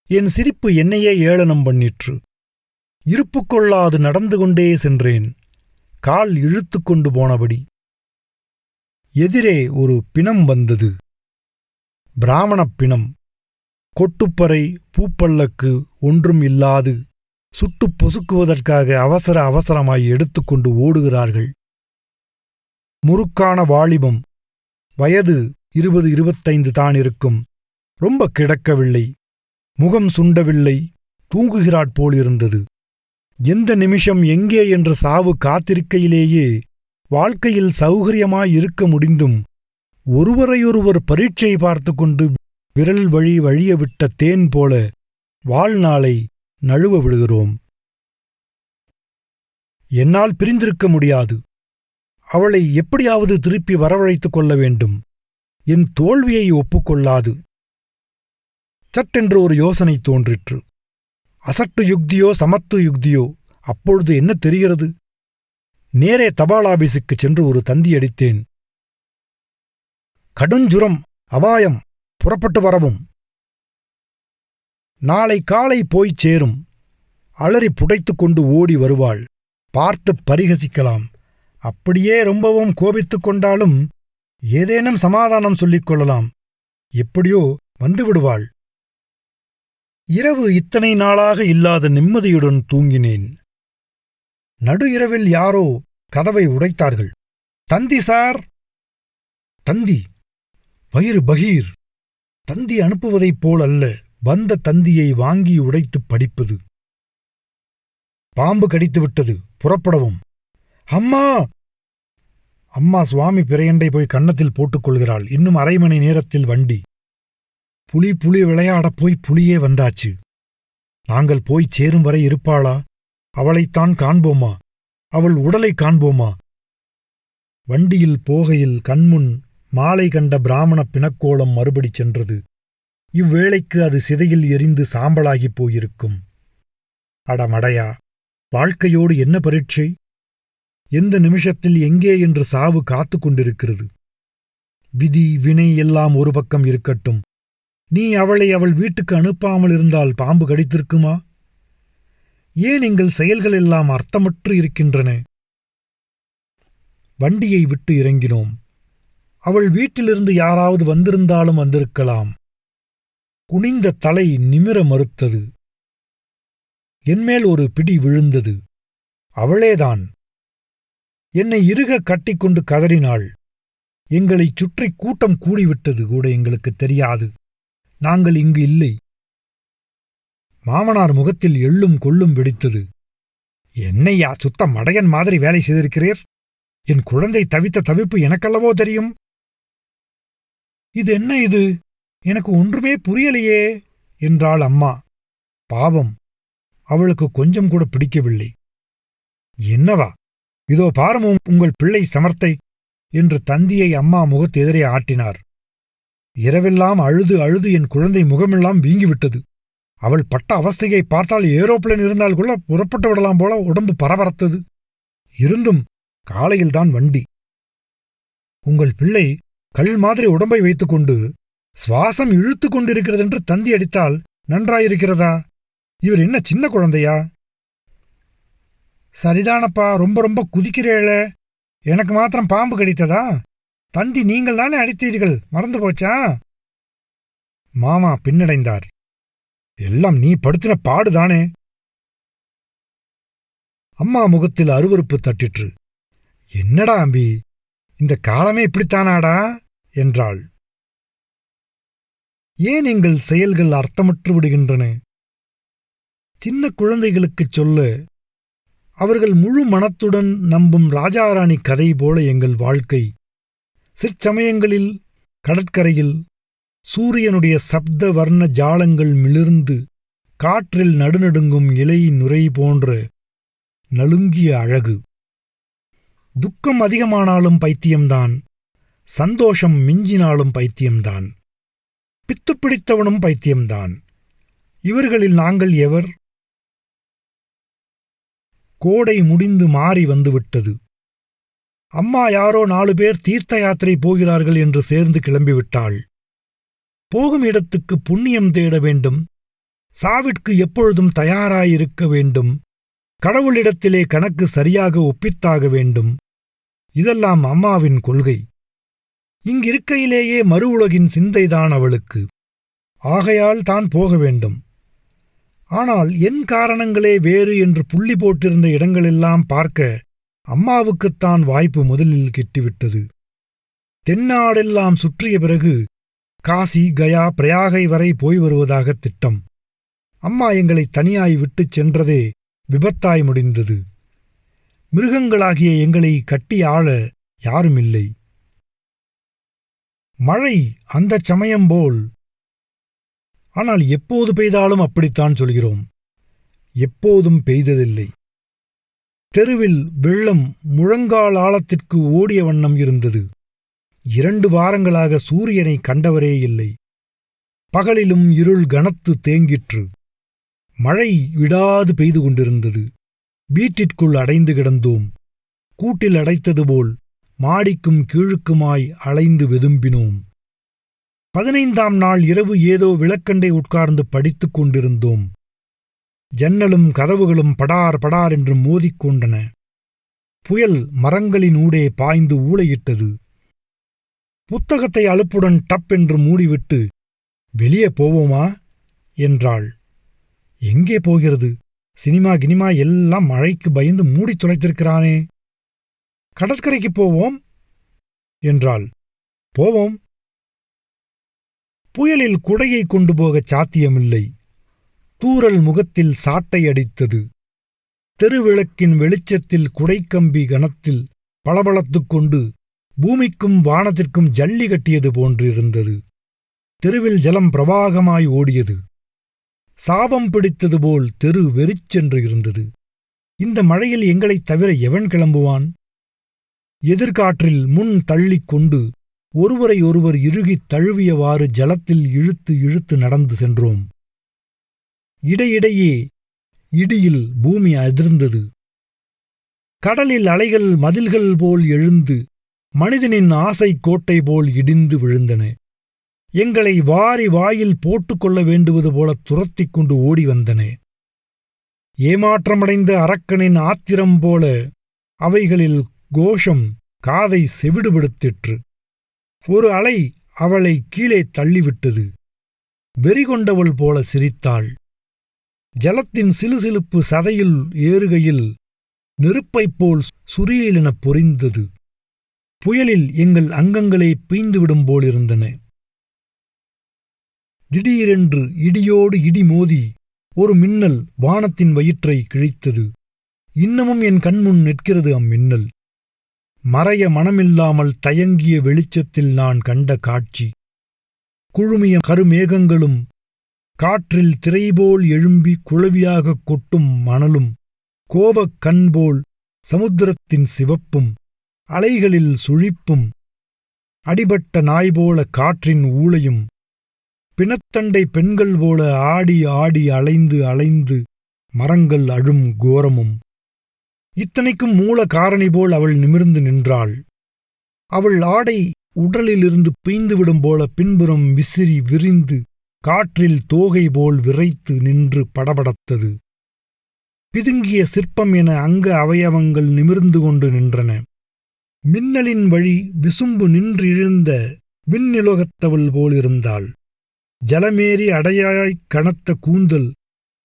என் சிரிப்பு என்னையே ஏளனம் பண்ணிற்று. இருப்பு கொள்ளாது நடந்து கொண்டே சென்றேன், கால் இழுத்து கொண்டு போனபடி. எதிரே ஒரு பிணம் வந்தது. பிராமணப் பிணம். கொட்டுப்பறை, பூப்பல்லக்கு ஒன்றும் இல்லாது சுட்டுப் பொசுக்குவதற்காக அவசர அவசரமாய் எடுத்துக்கொண்டு ஓடுகிறார்கள். முறுக்கான வாலிபம். வயது 20-25 தான் இருக்கும். ரொம்ப கிடக்கவில்லை, முகம் சுண்டவில்லை, தூங்குகிறாற் போலிருந்தது. எந்த நிமிஷம் எங்கே என்ற சாவு காத்திருக்கையிலேயே வாழ்க்கையில் சௌகரியமாயிருக்க முடிந்தும் ஒருவரையொருவர் பரீட்சை பார்த்து கொண்டு விரல் வழி வழியவிட்ட தேன் போல வாழ்நாளை நழுவ விடுகிறோம். என்னால் பிரிந்திருக்க முடியாது. அவளை எப்படியாவது திருப்பி வரவழைத்துக் கொள்ள வேண்டும். என் தோல்வியை ஒப்புக்கொள்ளாது. சட்டென்று ஒரு யோசனை தோன்றிற்று. அசட்டு யுக்தியோ சமத்து யுக்தியோ, அப்பொழுது என்ன தெரிகிறது? நேரே தபால் ஆபீஸுக்குச் சென்று ஒரு தந்தி அடித்தேன். கடுஞ்சுரம், அபாயம், புறப்பட்டு வரவும். நாளை காலை போய்ச் சேரும். அலறி புடைத்துக் கொண்டு ஓடி வருவாள். பார்த்துப் பரிகசிக்கலாம். அப்படியே ரொம்பவும் கோபித்துக் கொண்டாலும் ஏதேனும் சமாதானம் சொல்லிக் கொள்ளலாம். எப்படியோ வந்துவிடுவாள். இரவு இத்தனை நாளாக இல்லாத நிம்மதியுடன் தூங்கினேன். நடு இரவில் யாரோ கதவை உடைத்தார்கள். தந்தி சார். தந்தி. வயிறு பகீர். தந்தி அனுப்புவதைப் போல் அல்ல, வந்த தந்தியை வாங்கி உடைத்துப் படிப்பது. பாம்பு கடித்துவிட்டது, புறப்படவும். அம்மா! அம்மா சுவாமி பிறையண்டை போய் கன்னத்தில் போட்டுக்கொள்கிறாள். இன்னும் 1/2 மணி நேரத்தில் வண்டி. புலி விளையாடப் போய் புலியே வந்தாச்சு. நாங்கள் போய்ச் சேரும் வரை இருப்பாளா? அவளைத்தான் காண்போமா? அவள் உடலை காண்போமா? வண்டியில் போகையில் கண்முன் மாலை கண்ட பிராமண பிணக்கோளம் மறுபடி சென்றது. இவ்வேளைக்கு அது சிதையில் எரிந்து சாம்பலாகிப் போயிருக்கும். அடமடையா, வாழ்க்கையோடு என்ன பரீட்சை? எந்த நிமிஷத்தில் எங்கே என்று சாவு காத்து கொண்டிருக்கிறது. விதி வினை எல்லாம் ஒரு பக்கம் இருக்கட்டும். நீ அவளை அவள் வீட்டுக்கு அனுப்பாமல் இருந்தால் பாம்பு கடித்திருக்குமா? ஏன் எங்கள் செயல்கள் எல்லாம் அர்த்தமற்று இருக்கின்றன? வண்டியை விட்டு இறங்கினோம். அவள் வீட்டிலிருந்து யாராவது வந்திருந்தாலும் வந்திருக்கலாம். குனிந்த தலை நிமிர மறுத்தது. என்மேல் ஒரு பிடி விழுந்தது. அவளேதான். என்னை இறுக கட்டிக்கொண்டு கதறினாள். எங்களைச் சுற்றி கூட்டம் கூடிவிட்டது கூட எங்களுக்குத் தெரியாது. நாங்கள் இங்கு இல்லை. மாமனார் முகத்தில் எள்ளும் கொள்ளும் வெடித்தது. என்னையா சுத்த மடையன் மாதிரி வேலை செய்திருக்கிறீர்? என் குழந்தை தவித்த தவிப்பு எனக்கல்லவோ தெரியும். இது என்ன இது? எனக்கு ஒன்றுமே புரியலையே என்றாள் அம்மா. பாவம், அவளுக்கு கொஞ்சம் கூட பிடிக்கவில்லை. என்னவா? இதோ பாரும் உங்கள் பிள்ளை சமர்த்தை என்று தந்தியை அம்மா முகத்தெதிரே ஆட்டினார். இரவெல்லாம் அழுது அழுது என் குழந்தை முகமெல்லாம் வீங்கிவிட்டது. அவள் பட்ட அவஸ்தையை பார்த்தால் ஏரோப்ளேன் இருந்தால் கூட புறப்பட்டு விடலாம் போல உடம்பு பரபரத்தது. இருந்தும் காலையில்தான் வண்டி. உங்கள் பிள்ளை கல் மாதிரி உடம்பை வைத்துக்கொண்டு சுவாசம் இழுத்து கொண்டிருக்கிறதென்று தந்தி அடித்தால் நன்றாயிருக்கிறதா? இவர் என்ன சின்ன குழந்தையா? சரிதானப்பா, ரொம்ப ரொம்ப குதிக்கிறேள. எனக்கு மாத்திரம் பாம்பு கடித்ததா? தந்தி நீங்கள் தானே அடித்தீர்கள், மறந்து போச்சா? மாமா பின்னடைந்தார். எல்லாம் நீ படுத்தின பாடுதானே. அம்மா முகத்தில் அருவருப்பு தட்டிற்று. என்னடா அம்பி, இந்த காலமே இப்படித்தானாடா என்றாள். ஏன் எங்கள் செயல்கள் அர்த்தமற்று விடுகின்றன? சின்ன குழந்தைகளுக்குச் சொல்ல அவர்கள் முழு மனத்துடன் நம்பும் ராஜாராணி கதை போல எங்கள் வாழ்க்கை. சிற்சமயங்களில் கடற்கரையில் சூரியனுடைய சப்த வர்ண ஜாலங்கள் மிளிர்ந்து காற்றில் நடுநடுங்கும் இலை நுரை போன்ற நலுங்கிய அழகு. துக்கம் அதிகமானாலும் பைத்தியம்தான், சந்தோஷம் மிஞ்சினாலும் பைத்தியம்தான், பித்துப்பிடித்தவனும் பைத்தியம்தான். இவர்களில் நாங்கள் எவர்? கோடை முடிந்து மாறி வந்துவிட்டது. அம்மா யாரோ 4 பேர் தீர்த்த யாத்திரை போகிறார்கள் என்று சேர்ந்து கிளம்பிவிட்டாள். போகும் இடத்துக்கு புண்ணியம் தேட வேண்டும், சாவிற்கு எப்பொழுதும் தயாராயிருக்க வேண்டும், கடவுளிடத்திலே கணக்கு சரியாக ஒப்பித்தாக வேண்டும். இதெல்லாம் அம்மாவின் கொள்கை. இங்கிருக்கையிலேயே மறு உலகின் சிந்தைதான் அவளுக்கு. ஆகையால் தான் போக வேண்டும். ஆனால் என் காரணங்களே வேறு என்று புள்ளி போட்டிருந்த இடங்களெல்லாம் பார்க்க அம்மாவுக்குத்தான் வாய்ப்பு முதலில் கிட்டிவிட்டது. தென்னாடெல்லாம் சுற்றிய பிறகு காசி, கயா, பிரயாகை வரை போய் வருவதாக திட்டம். அம்மா எங்களை தனியாய் விட்டுச் சென்றதே விபத்தாய் முடிந்தது. மிருகங்களாகிய எங்களை கட்டி ஆள யாருமில்லை. மழை அந்தச் சமயம்போல். ஆனால் எப்போது பெய்தாலும் அப்படித்தான் சொல்கிறோம். எப்போதும் பெய்ததில்லை. தெருவில் வெள்ளம் முழங்கால் ஆழத்திற்கு ஓடிய வண்ணம் இருந்தது. 2 வாரங்களாக சூரியனை கண்டவரே இல்லை. பகலிலும் இருள் கனத்து தேங்கிற்று. மழை விடாது பெய்து கொண்டிருந்தது. வீட்டிற்குள் அடைந்து கிடந்தோம். கூட்டில் அடைத்தது போல் மாடிக்கும் கீழுக்குமாய் அலைந்து வெதும்பினோம். 15ஆம் நாள் இரவு ஏதோ விளக்கண்டை உட்கார்ந்து படித்துக் கொண்டிருந்தோம். ஜன்னலும் கதவுகளும் படார் படார் என்று மோதிக்கொண்டன. புயல் மரங்களினூடே பாய்ந்து ஊளையிட்டது. புத்தகத்தை அலுப்புடன் டப் என்று மூடிவிட்டு, வெளியே போவோமா என்றாள். எங்கே போகிறது? சினிமா கினிமா எல்லாம் மழைக்கு பயந்து மூடி தொலைத்திருக்கிறானே. கடற்கரைக்கு போவோம் என்றாள். போவோம். புயலில் குடையை கொண்டு போகச் சாத்தியமில்லை. தூறல் முகத்தில் சாட்டை அடித்தது. தெருவிளக்கின் வெளிச்சத்தில் குடைக்கம்பி கனத்தில் பளபளத்துக் கொண்டு பூமிக்கும் வானத்திற்கும் ஜல்லி கட்டியது போன்றிருந்தது. தெருவில் ஜலம் பிரவாகமாய் ஓடியது. சாபம் பிடித்தது போல் தெரு வெறிச்சென்று இருந்தது. இந்த மழையில் எங்களைத் தவிர எவன் கிளம்புவான்? எதிர்காற்றில் முன் தள்ளிக் கொண்டு ஒருவரை ஒருவர் இறுகித் தழுவியவாறு ஜலத்தில் இழுத்து இழுத்து நடந்து சென்றோம். இடையிடையே இடியில் பூமி அதிர்ந்தது. கடலில் அலைகள் மதில்கள் போல் எழுந்து மனிதனின் ஆசை கோட்டை போல் இடிந்து விழுந்தன. எங்களை வாரி வாயில் போட்டுக்கொள்ள வேண்டுவது போல துரத்திக் கொண்டு ஓடி வந்தன. ஏமாற்றமடைந்த அரக்கனின் ஆத்திரம் போல அவைகளில் கோஷம் காதை செவிடுபடுத்திற்று. ஒரு அலை அவளை கீழே தள்ளிவிட்டது. வெறிகொண்டவள் போல சிரித்தாள். ஜலத்தின் சிலுசிலுப்பு சதையில் ஏறுகையில் நெருப்பைப் போல் சுரியலெனப் பொரிந்தது. புயலில் எங்கள் அங்கங்களே பீய்ந்துவிடும் போலிருந்தன. திடீரென்று இடியோடு இடி மோதி ஒரு மின்னல் வானத்தின் வயிற்றை கிழித்தது. இன்னமும் என் கண்முன் நிற்கிறது அம்மின்னல். மறைய மனமில்லாமல் தயங்கிய வெளிச்சத்தில் நான் கண்ட காட்சி. குழுமிய கருமேகங்களும் காற்றில் திரைபோல் எழும்பி குளவியாகக் கொட்டும் மணலும் கோபக் கண்போல் சமுத்திரத்தின் சிவப்பும் அலைகளில் சுழிப்பும் அடிபட்ட நாய்போல காற்றின் ஊளையும் பிணத்தண்டை பெண்கள் போல ஆடி ஆடி அலைந்து அலைந்து மரங்கள் அழும் கோரமும். இத்தனைக்கும் மூல காரணி போல் அவள் நிமிர்ந்து நின்றாள். அவள் ஆடை உடலிலிருந்து பீய்ந்துவிடும் போல பின்புறம் விசிறி விரிந்து காற்றில் தோகை போல் விரைத்து நின்று படபடத்தது. பிதுங்கிய சிற்பம் என அங்க அவயவங்கள் நிமிர்ந்து கொண்டு நின்றன. மின்னலின் வழி விசும்பு நின்றிழுந்த விண்ணிலோகத்தவள் போலிருந்தாள். ஜலமேறி அடையாய்க் கனத்த கூந்தல்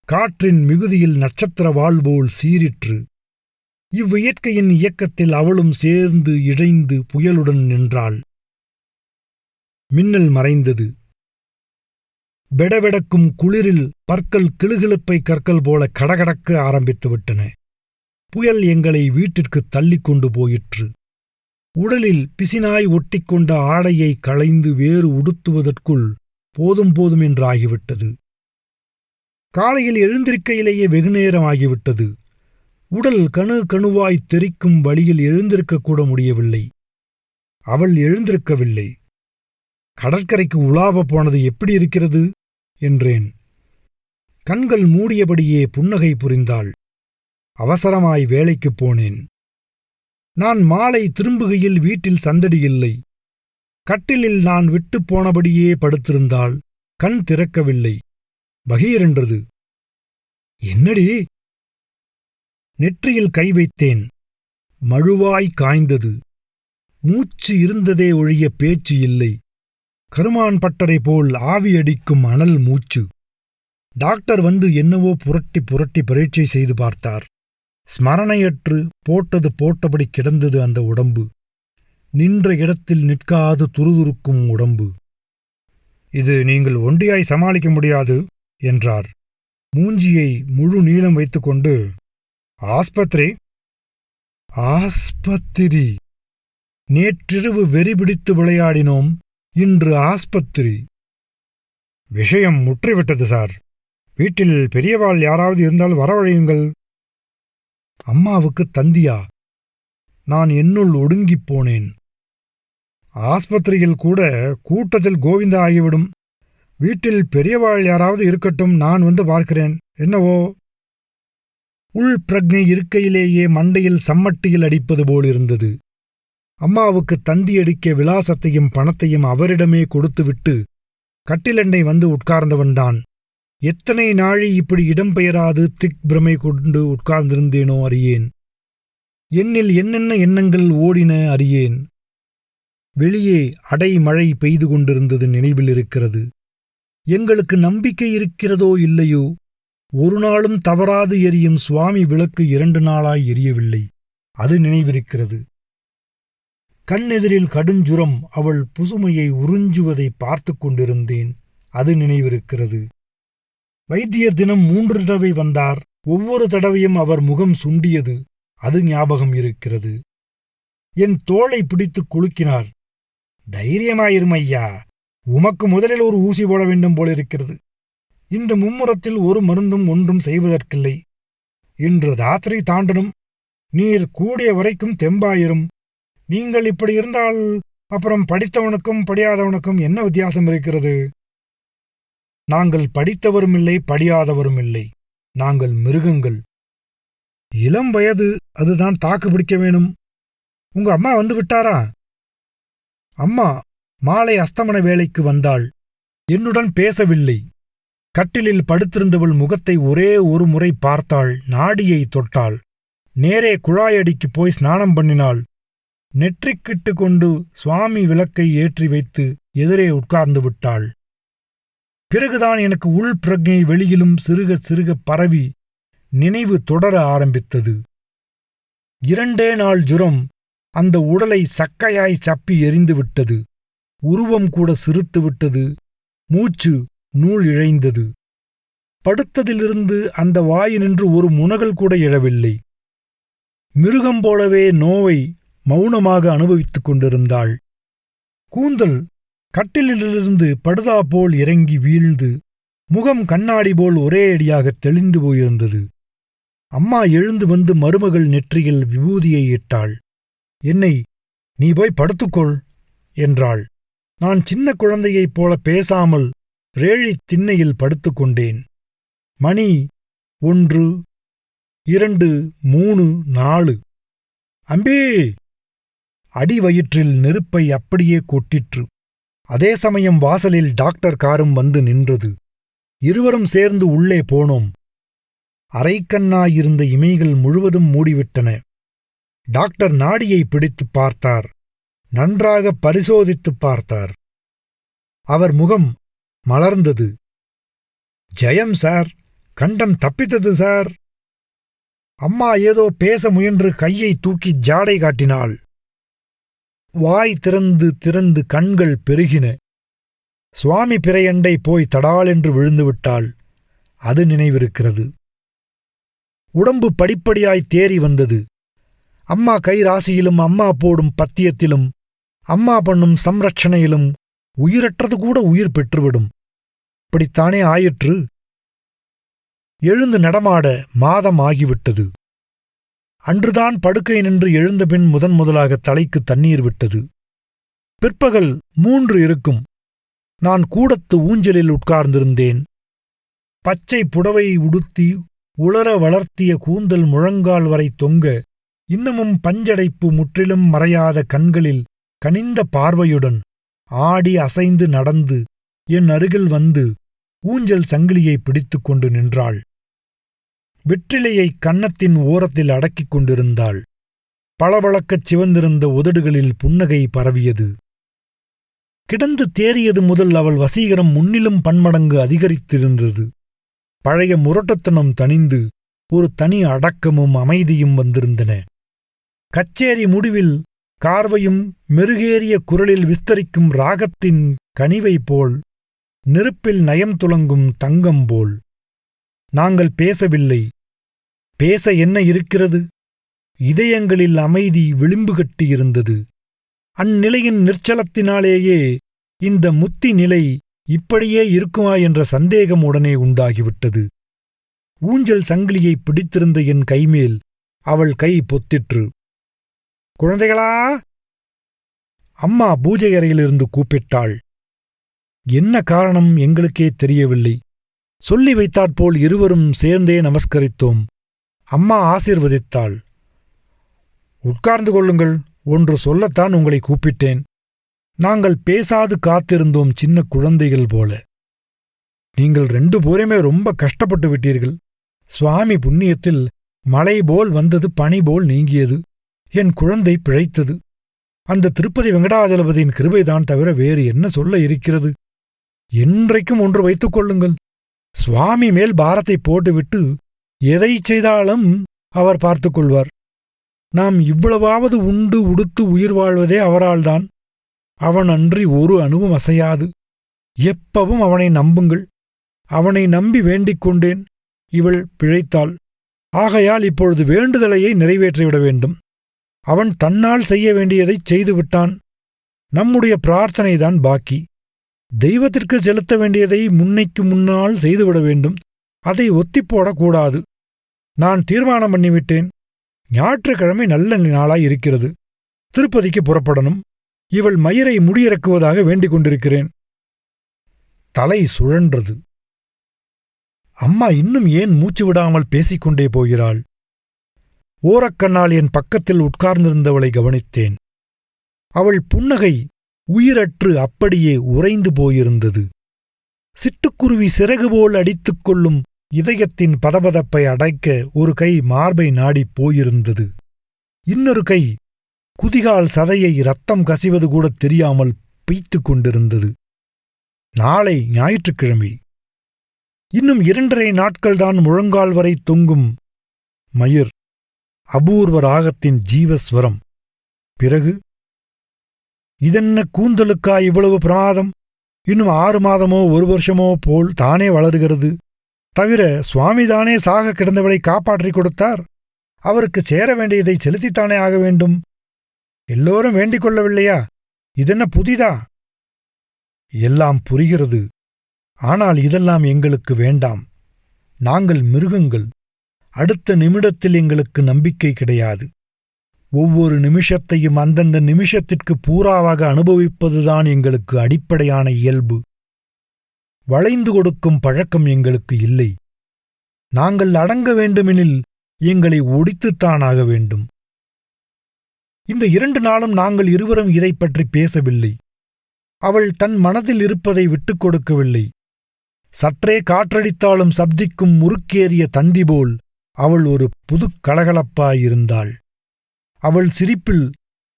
காற்றின் மிகுதியில் நட்சத்திர வாள் போல் சீரிற்று. இவ்வியற்கையின் இயக்கத்தில் அவளும் சேர்ந்து இழைந்து புயலுடன் நின்றாள். மின்னல் மறைந்தது. வெடவெடக்கும் குளிரில் பற்கள் கிளுகிளுப்பை கற்கள் போல கடகடக்க ஆரம்பித்துவிட்டன. புயல் எங்களை வீட்டிற்கு தள்ளிக் கொண்டு போயிற்று. உடலில் பிசினாய் ஒட்டிக்கொண்ட ஆடையை களைந்து வேறு உடுத்துவதற்குள் போதும் போதும் என்றாகிவிட்டது. காலையில் எழுந்திருக்கையிலேயே வெகுநேரம் ஆகிவிட்டது. உடல் கணு கணுவாய் தெரிக்கும் வழியில் எழுந்திருக்கக்கூட முடியவில்லை. அவள் எழுந்திருக்கவில்லை. கடற்கரைக்கு உலாவப் போனது எப்படி இருக்கிறது என்றேன். கண்கள் மூடியபடியே புன்னகை புரிந்தாள். அவசரமாய் வேலைக்குப் போனேன். நான் மாலை திரும்புகையில் வீட்டில் சந்தடி இல்லை. கட்டிலில் நான் விட்டுப் போனபடியே படுத்திருந்தாள். கண் திறக்கவில்லை. பகீரென்றது. என்னடி? நெற்றியில் கை வைத்தேன். மழுவாய் காய்ந்தது. மூச்சு இருந்ததே ஒழிய பேச்சு இல்லை. கருமான் பட்டரை போல் ஆவியடிக்கும் அனல் மூச்சு. டாக்டர் வந்து என்னவோ புரட்டி புரட்டி பரீட்சை செய்து பார்த்தார். ஸ்மரணையற்று போட்டது போட்டபடி கிடந்தது அந்த உடம்பு. நின்ற இடத்தில் நிற்காது துருதுருக்கும் உடம்பு. இது நீங்கள் ஒண்டியாய் சமாளிக்க முடியாது என்றார். மூஞ்சியை முழு நீளம் வைத்துக்கொண்டு, ஆஸ்பத்திரி? ஆஸ்பத்திரி? நேற்றிரவு வெறிபிடித்து விளையாடினோம், இன்று ஆஸ்பத்திரி. விஷயம் முற்றிவிட்டது சார். வீட்டில் பெரியவாள் யாராவது இருந்தால் வரவழையுங்கள். அம்மாவுக்கு தந்தியா? நான் என்னுள் ஒடுங்கிப் போனேன். ஆஸ்பத்திரியில் கூட கூட்டத்தில் கோவிந்தா ஆகிவிடும். வீட்டில் பெரியவாள் யாராவது இருக்கட்டும், நான் வந்து பார்க்கிறேன். என்னவோ? உள் பிரக்ஞை இருக்கையிலேயே மண்டையில் சம்மட்டியில் அடிப்பது போலிருந்தது. அம்மாவுக்கு தந்தியடிக்க விலாசத்தையும் பணத்தையும் அவரிடமே கொடுத்துவிட்டு கட்டிலண்டை வந்து உட்கார்ந்தவன்தான். எத்தனை நாழி இப்படி இடம்பெயராது திக் பிரமை கொண்டு உட்கார்ந்திருந்தேனோ அறியேன். என்னில் என்னென்ன எண்ணங்கள் ஓடின அறியேன். வெளியே அடைமழை பெய்து கொண்டிருந்தது நினைவில் இருக்கிறது. எங்களுக்கு நம்பிக்கை இருக்கிறதோ இல்லையோ, ஒரு நாளும் தவறாது எரியும் சுவாமி விளக்கு 2 நாளாய் எரியவில்லை. அது நினைவிருக்கிறது. கண்ணெதிரில் கடுஞ்சுரம் அவள் புசுமையை உறிஞ்சுவதை பார்த்து கொண்டிருந்தேன். அது நினைவிருக்கிறது. வைத்தியர் தினம் 3 தடவை வந்தார். ஒவ்வொரு தடவையும் அவர் முகம் சுண்டியது. அது ஞாபகம் இருக்கிறது. என் தோளை பிடித்து குலுக்கினார். தைரியமாயிரும் ஐயா, உமக்கு முதலில் ஒரு ஊசி போட வேண்டும் போலிருக்கிறது. இந்த மும்முரத்தில் ஒரு மருந்தும் ஒன்றும் செய்வதற்கில்லை. இன்று ராத்திரி தாண்டனும். நீர் கூடிய வரைக்கும் தெம்பாயிரும். நீங்கள் இப்படி இருந்தால் அப்புறம் படித்தவனுக்கும் படியாதவனுக்கும் என்ன வித்தியாசம் இருக்கிறது? நாங்கள் படித்தவரும் இல்லை, படியாதவரும் இல்லை. நாங்கள் மிருகங்கள். இளம் வயது, அதுதான் தாக்கு பிடிக்க வேணும். உங்க அம்மா வந்து விட்டாரா? அம்மா மாலை அஸ்தமன வேளைக்கு வந்தாள். என்னுடன் பேசவில்லை. கட்டிலில் படுத்திருந்தவள் முகத்தை ஒரே ஒரு முறை பார்த்தாள். நாடியை தொட்டாள். நேரே குழாயடிக்குப் போய் ஸ்நானம் பண்ணினாள். நெற்றிக்கிட்டு கொண்டு சுவாமி விளக்கை ஏற்றி வைத்து எதிரே உட்கார்ந்து விட்டாள். பிறகுதான் எனக்கு உள் பிரக்ஞை வெளியிலும் சிறுக சிறுக பரவி நினைவு தொடர ஆரம்பித்தது. 2 நாள் ஜுரம் அந்த உடலை சக்கையாய் சப்பி எரிந்து விட்டது. உருவம் கூட சிறுத்து விட்டது. மூச்சு நூல் இழைந்தது. படுத்ததிலிருந்து அந்த வாயினின்று ஒரு முனகல் கூட எழவில்லை. மிருகம் போலவே நோவை மௌனமாக அனுபவித்துக் கொண்டிருந்தாள். கூந்தல் கட்டிலிலிருந்து படுதா போல் இறங்கி வீழ்ந்து முகம் கண்ணாடி போல் ஒரே அடியாக தெளிந்து போயிருந்தது. அம்மா எழுந்து வந்து மருமகள் நெற்றியில் விபூதியை இட்டாள். என்னை, நீ போய் படுத்துக்கொள் என்றாள். நான் சின்ன குழந்தையைப் போல பேசாமல் ரேழித் திண்ணையில் படுத்துக்கொண்டேன். மணி 1, 2, 3, 4. அம்பி! அடிவயிற்றில் நெருப்பை அப்படியே கொட்டிற்று. அதே சமயம் வாசலில் டாக்டர் காரும் வந்து நின்றது. இருவரும் சேர்ந்து உள்ளே போனோம். அரைக்கண்ணாயிருந்த இமைகள் முழுவதும் மூடிவிட்டன. டாக்டர் நாடியை பிடித்துப் பார்த்தார். நன்றாக பரிசோதித்துப் பார்த்தார். அவர் முகம் மலர்ந்தது. ஜெயம் சார், கண்டம் தப்பித்தது சார். அம்மா ஏதோ பேச முயன்று கையை தூக்கி ஜாடை காட்டினாள். வாய் திறந்து திறந்து கண்கள் பெருகின. சுவாமி பிறையண்டை போய் தடாலென்று விழுந்துவிட்டாள். அது நினைவிருக்கிறது. உடம்பு படிப்படியாய் தேறி வந்தது. அம்மா கைராசியிலும் அம்மா போடும் பத்தியத்திலும் அம்மா பண்ணும் சம்ரட்சணையிலும் உயிரற்றது கூட உயிர் பெற்றுவிடும். இப்படித்தானே ஆயிற்று. எழுந்து நடமாட மாதம் ஆகிவிட்டது. அன்றுதான் படுக்கை நின்று எழுந்தபின் முதலாக தலைக்கு தண்ணீர் விட்டது. பிற்பகல் 3 இருக்கும். நான் கூடத்து ஊஞ்சலில் உட்கார்ந்திருந்தேன். பச்சை புடவை உடுத்தி உலர வளர்த்திய கூந்தல் முழங்கால் வரை தொங்க, இன்னமும் பஞ்சடைப்பு முற்றிலும் மறையாத கண்களில் கனிந்த பார்வையுடன் ஆடி அசைந்து நடந்து என் அருகில் வந்து ஊஞ்சல் சங்கிலியை பிடித்துக் கொண்டு நின்றாள். வெற்றிலையை கன்னத்தின் ஓரத்தில் அடக்கிக் கொண்டிருந்தாள். பளபளக்கச் சிவந்திருந்த உதடுகளில் புன்னகை பரவியது. கிடந்து தேறியது முதல் அவள் வசீகரம் முன்னிலும் பன்மடங்கு அதிகரித்திருந்தது. பழைய முரட்டுத்தனம் தணிந்து ஒரு தனி அடக்கமும் அமைதியும் வந்திருந்தன. கச்சேரி முடிவில் கார்வையும் மெருகேறிய குரலில் விஸ்தரிக்கும் ராகத்தின் கனிவை போல், நெருப்பில் நயம் துலங்கும் தங்கம் போல். நாங்கள் பேசவில்லை. பேச என்ன இருக்கிறது? இதயங்களில் அமைதி விளிம்பு கட்டியிருந்தது. அந்நிலையின் நிர்ச்சலத்தினாலேயே இந்த முத்தி நிலை இப்படியே இருக்குமா என்ற சந்தேகம் உடனே உண்டாகிவிட்டது. ஊஞ்சல் சங்கிலியை பிடித்திருந்த என் கைமேல் அவள் கை பொத்திற்று. குழந்தைகளா? அம்மா பூஜை அறையிலிருந்து கூப்பிட்டாள். என்ன காரணம் எங்களுக்கே தெரியவில்லை. சொல்லி வைத்தாற்போல் இருவரும் சேர்ந்தே நமஸ்கரித்தோம். அம்மா ஆசீர்வதித்தாள். உட்கார்ந்து கொள்ளுங்கள், ஒன்று சொல்லத்தான் உங்களை கூப்பிட்டேன். நாங்கள் பேசாது காத்திருந்தோம், சின்ன குழந்தைகள் போல. நீங்கள் 2 பேருமே ரொம்ப கஷ்டப்பட்டு விட்டீர்கள். சுவாமி புண்ணியத்தில் மழை போல் வந்தது, பனி போல் நீங்கியது. என் குழந்தை பிழைத்தது. அந்த திருப்பதி வெங்கடாஜலபதியின் கிருபைதான் தவிர வேறு என்ன சொல்ல இருக்கிறது? என்றைக்கும் ஒன்று வைத்துக் கொள்ளுங்கள். சுவாமி மேல் பாரத்தை போட்டுவிட்டு எதை செய்தாலும் அவர் பார்த்துக் கொள்வார். நாம் இவ்வளவாவது உண்டு உடுத்து உயிர் வாழ்வதே அவரால்தான். அவன் அன்றி ஒரு அணுவும் அசையாது. எப்பவும் அவனை நம்புங்கள். அவனை நம்பி வேண்டிக் கொண்டேன். இவள் பிழைத்தாள். ஆகையால் இப்பொழுது வேண்டுதலையை நிறைவேற்றிவிட வேண்டும். அவன் தன்னால் செய்ய வேண்டியதைச் செய்துவிட்டான். நம்முடைய பிரார்த்தனைதான் பாக்கி. தெய்வத்திற்கு செலுத்த வேண்டியதை முன்னைக்கு முன்னால் செய்துவிட வேண்டும். அதை ஒத்திப்போடக்கூடாது. நான் தீர்மானம் பண்ணிவிட்டேன். ஞாயிற்றுக்கிழமை நல்ல நாளாய் இருக்கிறது. திருப்பதிக்கு புறப்படணும். இவள் மயிரை முடியிறக்குவதாக வேண்டிக் கொண்டிருக்கிறேன். தலை சுழன்றது. அம்மா இன்னும் ஏன் மூச்சு விடாமல் பேசிக்கொண்டே போகிறாள்? ஓரக்கண்ணால் என் பக்கத்தில் உட்கார்ந்திருந்தவளை கவனித்தேன். அவள் புன்னகை உயிரற்று அப்படியே உறைந்து போயிருந்தது. சிட்டுக்குருவி சிறகு போல் அடித்துக் கொள்ளும் இதயத்தின் பதபதப்பை அடைக்க ஒரு கை மார்பை நாடிப் போயிருந்தது. இன்னொரு கை குதிகால் சதையை இரத்தம் கசிவது கூட தெரியாமல் பீய்த்துக் கொண்டிருந்தது. நாளை ஞாயிற்றுக்கிழமை. இன்னும் 2.5 நாட்கள்தான் முழங்கால் வரை தொங்கும் மயிர், அபூர்வ ராகத்தின் ஜீவஸ்வரம். பிறகு இதென்ன கூந்தலுக்கா இவ்வளவு பிரமாதம்? இன்னும் 6 மாதமோ 1 வருஷமோ போல் தானே வளருகிறது. தவிர சுவாமிதானே சாக கிடந்தவளை காப்பாற்றிக் கொடுத்தார். அவருக்கு சேர வேண்டியதை செலுத்தித்தானே ஆக வேண்டும். எல்லோரும் வேண்டிக் கொள்ளவில்லையா? இதென்ன புதிதா? எல்லாம் புரிகிறது. ஆனால் இதெல்லாம் எங்களுக்கு வேண்டாம். நாங்கள் மிருகங்கள். அடுத்த நிமிடத்தில் எங்களுக்கு நம்பிக்கை கிடையாது. ஒவ்வொரு நிமிஷத்தையும் அந்தந்த நிமிஷத்திற்கு பூராவாக அனுபவிப்பதுதான் எங்களுக்கு அடிப்படையான இயல்பு. வளைந்து கொடுக்கும் பழக்கம் எங்களுக்கு இல்லை. நாங்கள் அடங்க வேண்டுமெனில் எங்களை ஒடித்துத்தான் ஆக வேண்டும். இந்த 2 நாளும் நாங்கள் இருவரும் இதைப் பற்றி பேசவில்லை. அவள் தன் மனதில் இருப்பதை விட்டுக் கொடுக்கவில்லை. சற்றே காற்றடித்தாலும் சப்திக்கும் முறுக்கேறிய தந்தி போல் அவள் ஒரு புதுக் கலகலப்பாயிருந்தாள். அவள் சிரிப்பில்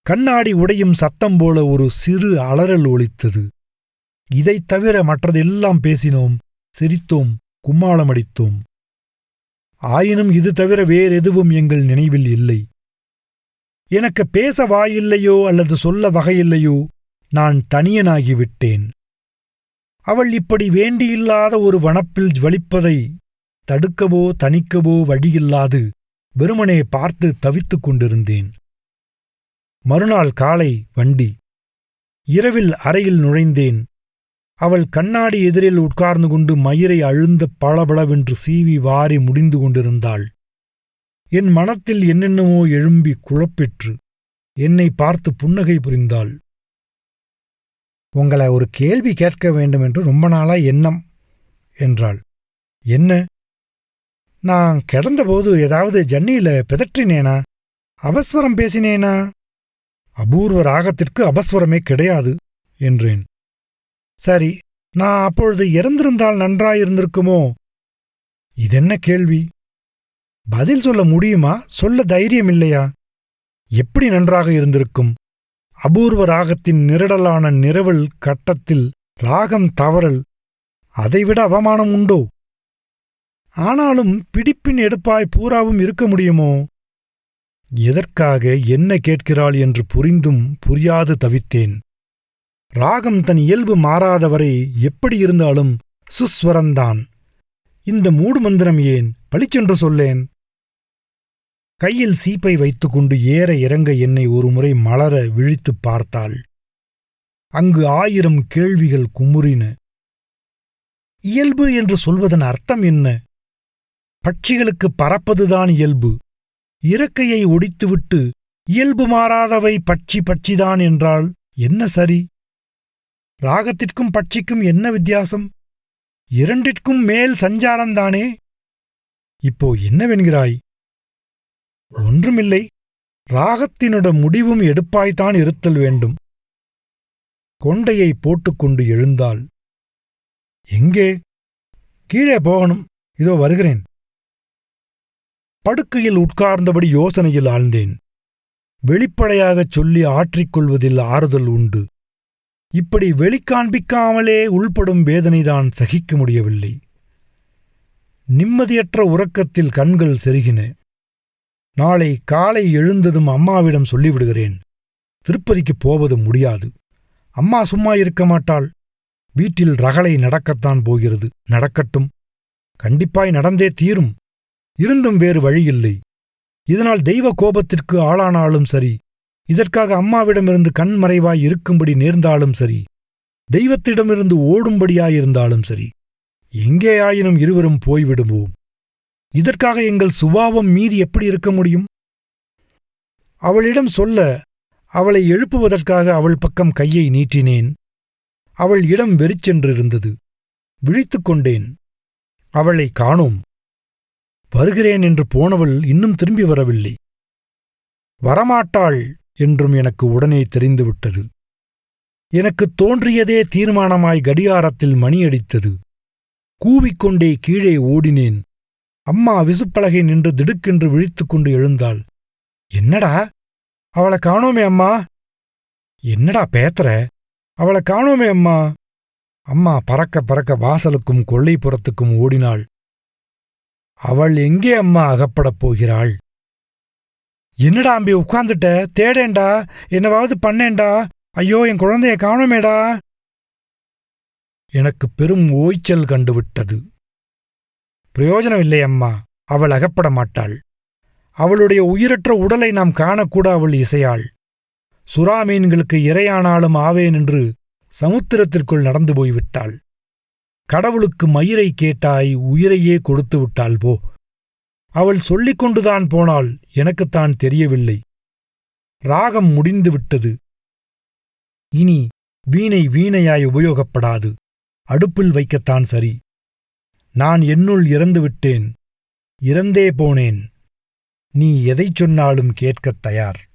கண்ணாடி உடையும் சத்தம் போல ஒரு சிறு அலறல் ஒலித்தது. இதைத் தவிர மற்றதெல்லாம் பேசினோம், சிரித்தோம், கும்மாளமடித்தோம். ஆயினும் இது தவிர வேறெதுவும் எங்கள் நினைவில் இல்லை. எனக்கு பேச வாயில்லையோ அல்லது சொல்ல வகையில்லையோ, நான் தனியனாகிவிட்டேன். அவள் இப்படி வேண்டியில்லாத ஒரு வனப்பில் ஜ்வலிப்பதை தடுக்கவோ தணிக்கவோ வழியில்லாது வெறுமனே பார்த்து தவித்துக் கொண்டிருந்தேன். மறுநாள் காலை வண்டி. இரவில் அறையில் நுழைந்தேன். அவள் கண்ணாடி எதிரில் உட்கார்ந்து கொண்டு மயிரை அழுந்த பளபளவென்று சீவி வாரி முடிந்து கொண்டிருந்தாள். என் மனத்தில் என்னென்னவோ எழும்பி குழப்பிற்று. என்னை பார்த்து புன்னகை புரிந்தாள். உங்களை ஒரு கேள்வி கேட்க வேண்டும் என்று ரொம்ப நாளா எண்ணம் என்றாள். என்ன? நான் கிடந்தபோது ஏதாவது ஜன்னியில பிதற்றினேனா? அபஸ்வரம் பேசினேனா? அபூர்வ ராகத்திற்கு அபஸ்வரமே கிடையாது என்றேன். சரி, நான் அப்பொழுது இறந்திருந்தால் நன்றாயிருந்திருக்குமோ? இதென்ன கேள்வி? பதில் சொல்ல முடியுமா? சொல்ல தைரியமில்லையா? எப்படி நன்றாக இருந்திருக்கும்? அபூர்வ ராகத்தின் நிரடலான நிரவல் கட்டத்தில் ராகம் தவறல், அதைவிட அவமானம் உண்டோ? ஆனாலும் பிடிப்பின் எடுப்பாய் பூராவும் இருக்க முடியுமோ? எதற்காக என்ன கேட்கிறாள் என்று புரிந்தும் புரியாது தவித்தேன். ராகம் தன் இயல்பு மாறாதவரை எப்படி இருந்தாலும் சுஸ்வரந்தான். இந்த மூடு மந்திரம் ஏன்? பளிச்சென்று சொல்லேன். கையில் சீப்பை வைத்துக்கொண்டு ஏற இறங்க என்னை ஒருமுறை மலர விழித்துப் பார்த்தாள். அங்கு 1000 கேள்விகள் குமுறின. இயல்பு என்று சொல்வதன் அர்த்தம் என்ன? பட்சிகளுக்கு பறப்பதுதான் இயல்பு. இறக்கையை ஒடித்துவிட்டு இயல்பு மாறாதவை பட்சி பட்சிதான் என்றால் என்ன சரி? ராகத்திற்கும் பட்சிக்கும் என்ன வித்தியாசம்? இரண்டிற்கும் மேல் சஞ்சாரம்தானே. இப்போ என்னவென்கிறாய்? ஒன்றுமில்லை. ராகத்தினோட முடிவும் எடுப்பாய்த்தான் இருத்தல் வேண்டும். கொண்டையை போட்டுக்கொண்டு எழுந்தாள். எங்கே? கீழே போகணும். இதோ வருகிறேன். படுக்கையில் உட்கார்ந்தபடி யோசனையில் ஆழ்ந்தேன். வெளிப்படையாகச் சொல்லி ஆற்றிக்கொள்வதில் ஆறுதல் உண்டு. இப்படி வெளிக்காண்பிக்காமலே உள்படும் வேதனைதான் சகிக்க முடியவில்லை. நிம்மதியற்ற உறக்கத்தில் கண்கள் செருகின. நாளை காலை எழுந்ததும் அம்மாவிடம் சொல்லிவிடுகிறேன். திருப்பதிக்குப் போவது முடியாது. அம்மா சும்மா இருக்க மாட்டாள். வீட்டில் ரகளை நடக்கத்தான் போகிறது. நடக்கட்டும். கண்டிப்பாய் நடந்தே தீரும். இருந்தும் வேறு வழியில்லை. இதனால் தெய்வ கோபத்திற்கு ஆளானாலும் சரி, இதற்காக அம்மாவிடமிருந்து கண்மறைவாய் இருக்கும்படி நேர்ந்தாலும் சரி, தெய்வத்திடமிருந்து ஓடும்படியாயிருந்தாலும் சரி, எங்கேயாயினும் இருவரும் போய்விடுவோம். இதற்காக எங்கள் சுபாவம் மீறி எப்படி இருக்க முடியும்? அவளிடம் சொல்ல, அவளை எழுப்புவதற்காக அவள் பக்கம் கையை நீட்டினேன். அவள் இடம் வெறிச்சென்றிருந்தது. விழித்துக் கொண்டேன். அவளை காணோம். வருகிறேன் என்று போனவள் இன்னும் திரும்பி வரவில்லை. வரமாட்டாள் என்றும் எனக்கு உடனே தெரிந்துவிட்டது. எனக்குத் தோன்றியதே தீர்மானமாய் கடிகாரத்தில் மணியடித்தது. கூவிக்கொண்டே கீழே ஓடினேன். அம்மா விசுப்பலகை நின்று திடுக்கென்று விழித்துக்கொண்டு எழுந்தாள். என்னடா, அவளை காணோமே அம்மா. என்னடா பேத்தற? அவளை காணோமே அம்மா. அம்மா பறக்க பறக்க வாசலுக்கும் கொல்லைப்புறத்துக்கும் ஓடினாள். அவள் எங்கே அம்மா அகப்படப் போகிறாள்? என்னடா அம்பி உட்கார்ந்துட்ட? தேடேண்டா, என்னவாவது பண்ணேண்டா. ஐயோ, என் குழந்தைய காணோமேடா. எனக்கு பெரும் ஓய்ச்சல் கண்டுவிட்டது. பிரயோஜனம் இல்லை அம்மா. அவள் அகப்பட மாட்டாள். அவளுடைய உயிரற்ற உடலை நாம் காணக்கூட அவள் இசையாள். சுறாமீன்களுக்கு இரையானாலும் ஆவேன் என்று சமுத்திரத்திற்குள் நடந்து போய்விட்டாள். கடவுளுக்கு மயிரை கேட்டாய், உயிரையே கொடுத்து விட்டாள் போ. அவள் சொல்லிக் கொண்டுதான் போனாள். எனக்குத்தான் தெரியவில்லை. ராகம் முடிந்துவிட்டது. இனி வீணை வீணையாய் உபயோகப்படாது. அடுப்பில் வைக்கத்தான் சரி. நான் என்னுள் இறந்துவிட்டேன். இறந்தே போனேன். நீ எதைச் சொன்னாலும் கேட்கத் தயார்.